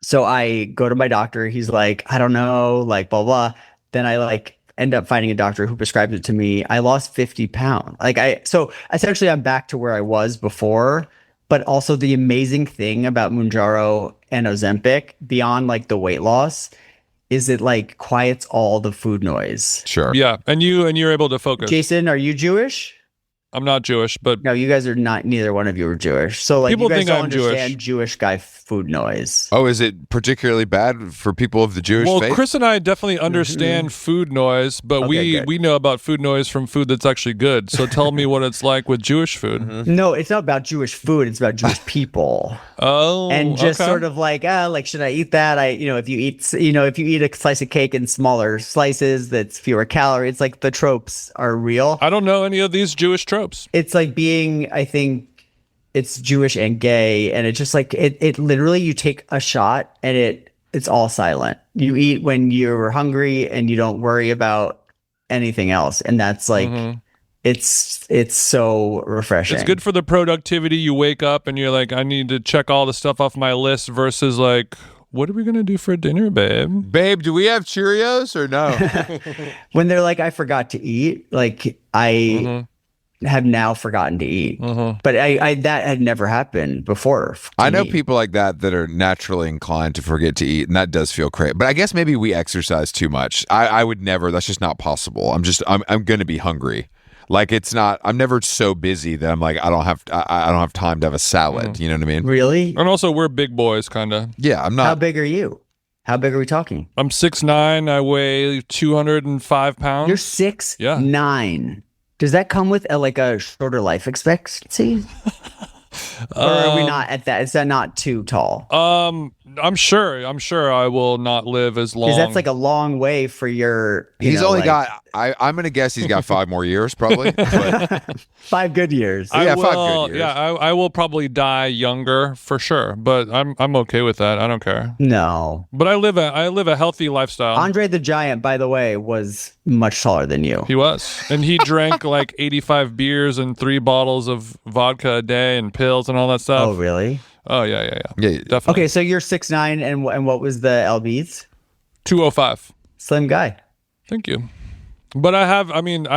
[SPEAKER 3] So I go to my doctor. He's like, I don't know, like blah, blah. Then I like end up finding a doctor who prescribed it to me. I lost 50 pounds. So essentially I'm back to where I was before, but also the amazing thing about Mounjaro and Ozempic beyond like the weight loss is it like quiets all the food noise.
[SPEAKER 1] Sure.
[SPEAKER 2] Yeah, and you're able to focus.
[SPEAKER 3] Jason, are you Jewish?
[SPEAKER 2] I'm not Jewish, but
[SPEAKER 3] No, you guys are not. Neither one of you are Jewish. So like,
[SPEAKER 2] People
[SPEAKER 3] you guys
[SPEAKER 2] think
[SPEAKER 3] don't
[SPEAKER 2] I'm Jewish.
[SPEAKER 3] understand Jewish guy food noise.
[SPEAKER 1] Oh, is it particularly bad for people of the Jewish
[SPEAKER 2] well,
[SPEAKER 1] faith?
[SPEAKER 2] Chris and I definitely understand food noise, but
[SPEAKER 3] Okay, good.
[SPEAKER 2] we know about food noise from food that's actually good. So tell me what it's like with Jewish food.
[SPEAKER 3] No, it's not about Jewish food. It's about Jewish people.
[SPEAKER 2] Oh,
[SPEAKER 3] And just
[SPEAKER 2] okay.
[SPEAKER 3] sort of like, should I eat that? If you eat a slice of cake in smaller slices, that's fewer calories. Like the tropes are real.
[SPEAKER 2] I don't know any of these Jewish tropes.
[SPEAKER 3] It's like being, I think it's Jewish and gay. And it's just like, it literally, you take a shot and it's all silent. You eat when you're hungry and you don't worry about anything else. And that's like, it's so refreshing.
[SPEAKER 2] It's good for the productivity. You wake up and you're like, I need to check all the stuff off my list versus like, what are we going to do for dinner, babe?
[SPEAKER 1] Babe, do we have Cheerios or no?
[SPEAKER 3] When they're like, I forgot to eat, like I have now forgotten to eat. But I that had never happened before.
[SPEAKER 1] I know
[SPEAKER 3] me.
[SPEAKER 1] people like that are naturally inclined to forget to eat, and that does feel great. But I guess maybe we exercise too much. I would never. That's just not possible. I'm going to be hungry. Like it's not. I'm never so busy that I'm like I don't have time to have a salad. You know what I mean?
[SPEAKER 3] Really?
[SPEAKER 2] And also, we're big boys, kind of.
[SPEAKER 1] Yeah, I'm
[SPEAKER 3] How
[SPEAKER 1] not.
[SPEAKER 3] big are you? How big are we talking?
[SPEAKER 2] I'm 6'9". I weigh 205 pounds.
[SPEAKER 3] You're 6'9". Does that come with a shorter life expectancy? Or are we not at that? Is that not too tall?
[SPEAKER 2] I'm sure I will not live as long.
[SPEAKER 3] Because that's like a long way for your.
[SPEAKER 1] He's only got. I'm going to guess he's got 5 more years, probably. But
[SPEAKER 3] 5 good years.
[SPEAKER 1] Yeah, 5 good years.
[SPEAKER 2] Yeah, I will probably die younger for sure, but I'm okay with that. I don't care.
[SPEAKER 3] No.
[SPEAKER 2] But I live a healthy lifestyle.
[SPEAKER 3] Andre the Giant, by the way, was much taller than you.
[SPEAKER 2] He was, and he drank like 85 beers and 3 bottles of vodka a day and pills and all that stuff.
[SPEAKER 3] Oh, really?
[SPEAKER 2] Oh yeah,
[SPEAKER 1] yeah,
[SPEAKER 2] definitely.
[SPEAKER 3] Okay, so you're 6'9", and what was the LBs?
[SPEAKER 2] 205.
[SPEAKER 3] Slim guy.
[SPEAKER 2] Thank you. But I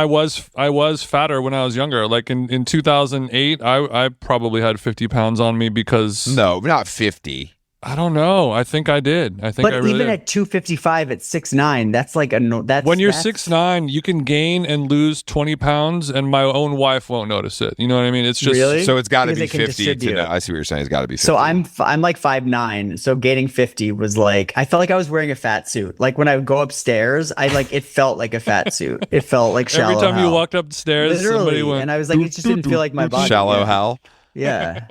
[SPEAKER 2] was fatter when I was younger. Like in 2008, I probably had 50 pounds on me because
[SPEAKER 1] no, not 50.
[SPEAKER 2] I don't know. I think I did. I think
[SPEAKER 3] But
[SPEAKER 2] I really
[SPEAKER 3] even
[SPEAKER 2] did.
[SPEAKER 3] at 255 at 6'9", that's like that's
[SPEAKER 2] When you're
[SPEAKER 3] that's,
[SPEAKER 2] 6'9", you can gain and lose 20 pounds, and my own wife won't notice it. You know what I mean? It's just
[SPEAKER 3] Really?
[SPEAKER 1] So it's got to
[SPEAKER 3] Because
[SPEAKER 1] be
[SPEAKER 3] it can
[SPEAKER 1] 50 to
[SPEAKER 3] distribute.
[SPEAKER 1] know. I see what you're saying. It's got to be 50.
[SPEAKER 3] So I'm like 5'9", so gaining 50 was like I felt like I was wearing a fat suit. Like when I would go upstairs, it felt like a fat suit. It felt like shallow
[SPEAKER 2] every time you
[SPEAKER 3] hell.
[SPEAKER 2] walked up the stairs, somebody
[SPEAKER 3] Literally,
[SPEAKER 2] went.
[SPEAKER 3] and I was like, it just didn't feel like my body.
[SPEAKER 1] Shallow
[SPEAKER 3] Yeah.
[SPEAKER 1] Hal.
[SPEAKER 3] Yeah.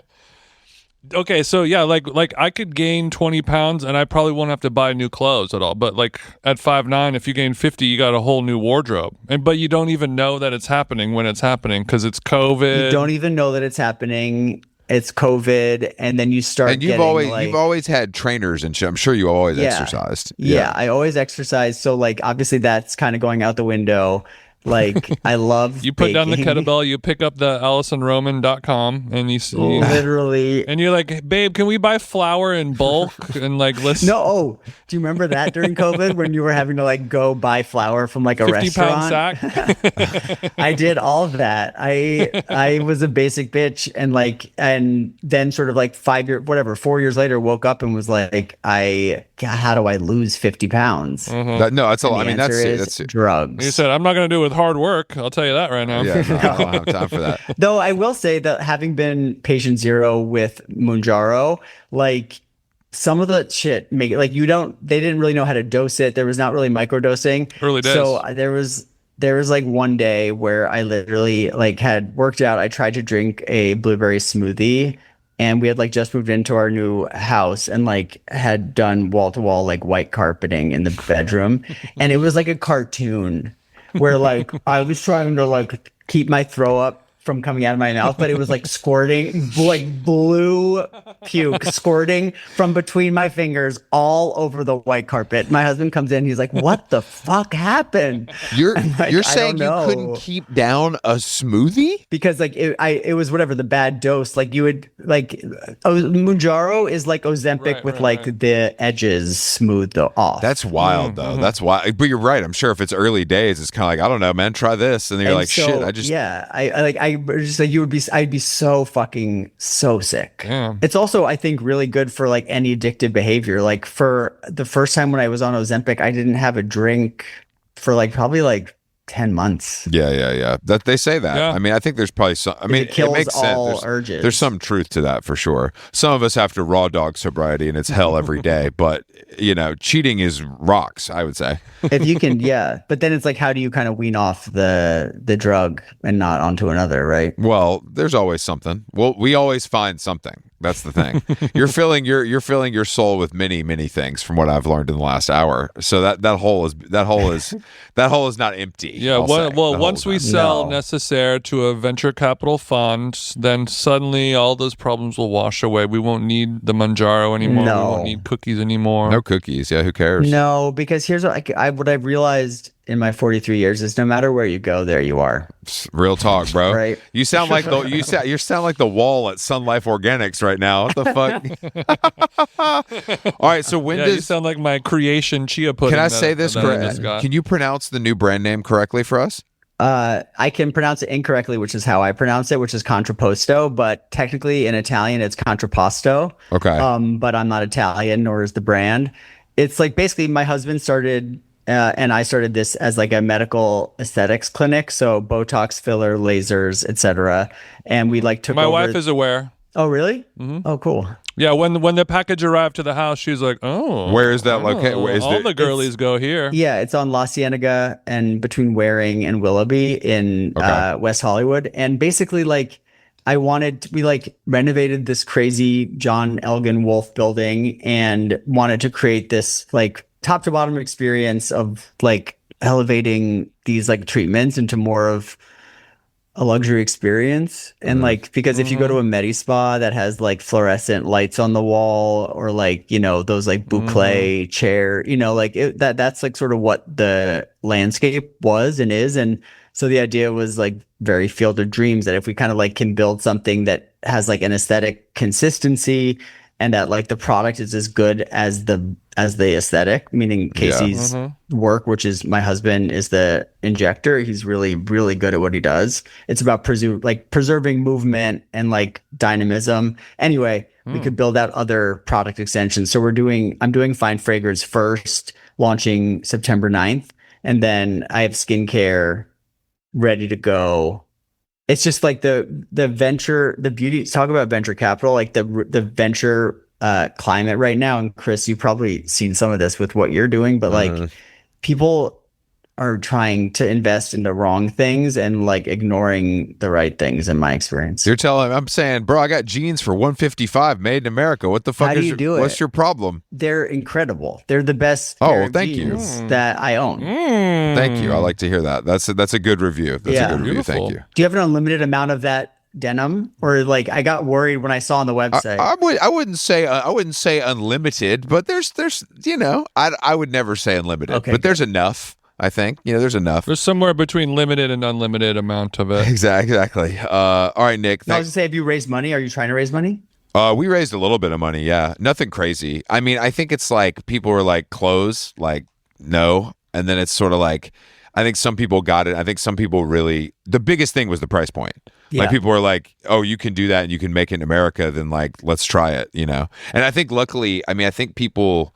[SPEAKER 2] Okay, so yeah, like I could gain 20 pounds and I probably won't have to buy new clothes at all. But like at 5'9", if you gain 50, you got a whole new wardrobe. But you don't even know that it's happening when it's happening because it's COVID.
[SPEAKER 3] You don't even know that it's happening. It's COVID, and then you start.
[SPEAKER 1] And you've always had trainers and shit. I'm sure you always exercised.
[SPEAKER 3] Yeah, I always exercise. So like obviously that's kind of going out the window. Like I love
[SPEAKER 2] You put down the
[SPEAKER 3] baking.
[SPEAKER 2] kettlebell, you pick up the AllisonRoman.com, and you see,
[SPEAKER 3] Literally.
[SPEAKER 2] and you're like, babe, can we buy flour in bulk? And like, let's
[SPEAKER 3] No, do you remember that during COVID when you were having to like go buy flour from like a
[SPEAKER 2] 50-pound
[SPEAKER 3] restaurant?
[SPEAKER 2] sack.
[SPEAKER 3] I did all of that. I was a basic bitch, and then sort of like 4 years later, woke up and was like, how do I lose 50 pounds?
[SPEAKER 1] No, that's a lot. I mean, that's it.
[SPEAKER 3] Drugs.
[SPEAKER 2] You said, I'm not going to do it with hard work. I'll tell you that right now.
[SPEAKER 1] Yeah, no, I don't have time for that.
[SPEAKER 3] Though I will say that having been patient zero with Mounjaro, like some of the shit they didn't really know how to dose it. There was not really microdosing.
[SPEAKER 2] Early days.
[SPEAKER 3] So there was like one day where I literally like had worked out. I tried to drink a blueberry smoothie, and we had like just moved into our new house and like had done wall to wall like white carpeting in the bedroom. And it was like a cartoon where like I was trying to like keep my throw up from coming out of my mouth, but it was like squirting, like blue puke squirting from between my fingers all over the white carpet. My husband comes in, he's like, "What the fuck happened?"
[SPEAKER 1] You're
[SPEAKER 3] like,
[SPEAKER 1] you're
[SPEAKER 3] "I
[SPEAKER 1] saying you
[SPEAKER 3] don't
[SPEAKER 1] couldn't
[SPEAKER 3] know."
[SPEAKER 1] keep down a smoothie?
[SPEAKER 3] Because like it was whatever the bad dose. Like you would like Mounjaro is like Ozempic with the edges smoothed off.
[SPEAKER 1] That's wild though. That's wild. But you're right. I'm sure if it's early days, it's kind of like, I don't know, man, try this. And then you're like,
[SPEAKER 3] so,
[SPEAKER 1] shit, I just
[SPEAKER 3] I just like I'd be so fucking so sick.
[SPEAKER 2] Yeah.
[SPEAKER 3] It's also I think really good for like any addictive behavior. Like for the first time when I was on Ozempic, I didn't have a drink for like probably like 10 months.
[SPEAKER 1] Yeah. That they say that.
[SPEAKER 2] Yeah.
[SPEAKER 1] I mean, I think there's probably some. I mean,
[SPEAKER 3] It kills
[SPEAKER 1] makes
[SPEAKER 3] all
[SPEAKER 1] sense.
[SPEAKER 3] urges.
[SPEAKER 1] There's some truth to that for sure. Some of us have to raw dog sobriety, and it's hell every day. But cheating is rocks. I would say.
[SPEAKER 3] If you can, yeah. But then it's like, how do you kind of wean off the drug and not onto another, right?
[SPEAKER 1] Well, there's always something. Well, we always find something. That's the thing. You're filling your soul with many, many things from what I've learned in the last hour. So that hole is not empty.
[SPEAKER 2] Yeah,
[SPEAKER 1] I'll say.
[SPEAKER 2] well,
[SPEAKER 1] The
[SPEAKER 2] once we
[SPEAKER 1] hole's not-
[SPEAKER 2] sell
[SPEAKER 3] No.
[SPEAKER 2] Necessaire to a venture capital fund, then suddenly all those problems will wash away. We won't need the Manjaro anymore.
[SPEAKER 3] No.
[SPEAKER 2] We won't need cookies anymore.
[SPEAKER 1] No cookies. Yeah, who cares?
[SPEAKER 3] No, because here's what I've realized in my 43 years is no matter where you go, there you are.
[SPEAKER 1] Real talk, bro.
[SPEAKER 3] Right.
[SPEAKER 1] You sound like you sound like the wall at Sun Life Organics right now. What the fuck? All right. So when
[SPEAKER 2] Yeah, you
[SPEAKER 1] does
[SPEAKER 2] sound like my creation chia pudding.
[SPEAKER 1] can I
[SPEAKER 2] that-
[SPEAKER 1] say this
[SPEAKER 2] that I just
[SPEAKER 1] correct?
[SPEAKER 2] got.
[SPEAKER 1] Can you pronounce the new brand name correctly for us?
[SPEAKER 3] I can pronounce it incorrectly, which is how I pronounce it, which is contrapposto, but technically in Italian it's contrapposto.
[SPEAKER 1] Okay.
[SPEAKER 3] But I'm not Italian, nor is the brand. It's like basically my husband started and I started this as like a medical aesthetics clinic, so Botox, filler, lasers, etc. And we like took
[SPEAKER 2] My
[SPEAKER 3] over.
[SPEAKER 2] wife is aware.
[SPEAKER 3] Oh, really? Oh, cool.
[SPEAKER 2] Yeah, when the package arrived to the house, she's like, "Oh,
[SPEAKER 1] Where is that located?
[SPEAKER 2] oh,
[SPEAKER 1] Where is
[SPEAKER 2] all the girlies go here."
[SPEAKER 3] Yeah, it's on La Cienega and between Waring and Willoughby in
[SPEAKER 1] Okay.
[SPEAKER 3] West Hollywood. And basically, like, we like renovated this crazy John Elgin Wolf building and wanted to create this like top to bottom experience of like elevating these like treatments into more of a luxury experience. And like, because if you go to a Medi Spa that has like fluorescent lights on the wall or like, those like boucle chair, like that's like sort of what the landscape was and is. And so the idea was like very Field of Dreams that if we kind of like can build something that has like an aesthetic consistency and that like the product is as good as the aesthetic, meaning Casey's work, which is my husband is the injector. He's really, really good at what he does. It's about preserving movement and like dynamism. Anyway, we could build out other product extensions. So I'm doing Fine Fragrance first, launching September 9th. And then I have skincare ready to go. It's just like the beauty, talk about venture capital, like the venture climate right now. And Chris, you've probably seen some of this with what you're doing, but like people are trying to invest in the wrong things and like ignoring the right things in my experience.
[SPEAKER 1] I'm saying, bro, I got jeans for $155 made in America. What the fuck
[SPEAKER 3] How do you do it?
[SPEAKER 1] What's your problem?
[SPEAKER 3] They're incredible. They're the best
[SPEAKER 1] thank you.
[SPEAKER 3] that I own.
[SPEAKER 1] Thank you. I like to hear that. That's a good review. That's a good review.
[SPEAKER 2] Beautiful.
[SPEAKER 1] Thank you.
[SPEAKER 3] Do you have an unlimited amount of that denim? Or like I got worried when I saw on the website.
[SPEAKER 1] I wouldn't say unlimited, but there's I would never say unlimited.
[SPEAKER 3] Okay,
[SPEAKER 1] but there's enough. I think there's enough.
[SPEAKER 2] There's somewhere between limited and unlimited amount of it.
[SPEAKER 1] Exactly. All right, Nick.
[SPEAKER 3] I was gonna say, have you raised money? Are you trying to raise money?
[SPEAKER 1] We raised a little bit of money. Yeah, nothing crazy. I mean, I think it's like people were like clothes, like no, and then it's sort of like I think some people got it. I think some people really. The biggest thing was the price point.
[SPEAKER 3] Yeah.
[SPEAKER 1] Like people were like, "Oh, you can do that, and you can make it in America." Then like, let's try it. And I think luckily, I think people.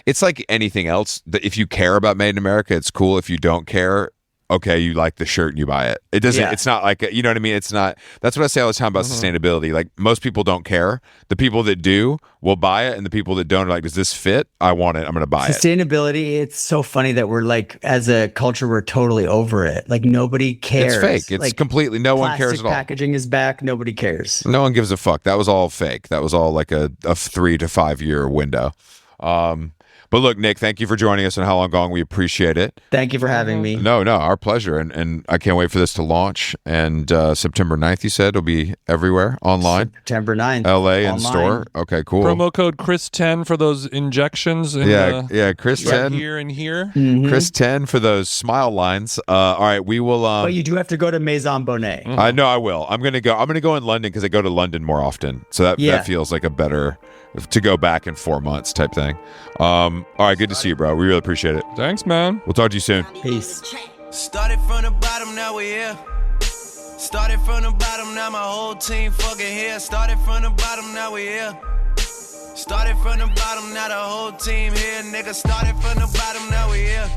[SPEAKER 1] It's like anything else. If you care about Made in America, it's cool. If you don't care, okay, you like the shirt and you buy it. It doesn't. Yeah. It's not like you know what I mean. It's not. That's what I say all the time about sustainability. Like most people don't care. The people that do will buy it, and the people that don't are like, does this fit? I want it. I'm going to buy it.
[SPEAKER 3] Sustainability. It's so funny that we're like, as a culture, we're totally over it. Like nobody cares.
[SPEAKER 1] It's fake. It's
[SPEAKER 3] like,
[SPEAKER 1] completely. No one cares at all.
[SPEAKER 3] Packaging is back. Nobody cares.
[SPEAKER 1] No one gives a fuck. That was all fake. That was all like a 3 to 5 year window. But look, Nick, thank you for joining us on How Long Gone. We appreciate it.
[SPEAKER 3] Thank you for having me.
[SPEAKER 1] No, our pleasure. And I can't wait for this to launch. And September 9th, you said, it'll be everywhere online.
[SPEAKER 3] September 9th.
[SPEAKER 1] LA in store. Okay, cool.
[SPEAKER 2] Promo code Chris10 for those injections.
[SPEAKER 1] Chris10.
[SPEAKER 2] Here and here.
[SPEAKER 3] Mm-hmm.
[SPEAKER 1] Chris10 for those smile lines. All right, we will.
[SPEAKER 3] But you do have to go to Maison Bonnet.
[SPEAKER 1] I know I will. I'm going to go in London because I go to London more often. So that feels like a better to go back in 4 months type thing. All right, good to see you, bro. We really appreciate it.
[SPEAKER 2] Thanks, man.
[SPEAKER 1] We'll talk to you soon.
[SPEAKER 3] Peace.
[SPEAKER 4] Started from the bottom, now we're here. Started from the bottom, now my whole team fucking here. Started from the bottom, now we're here. Started from the bottom, now the whole team here. Nigga, started from the bottom, now we're here.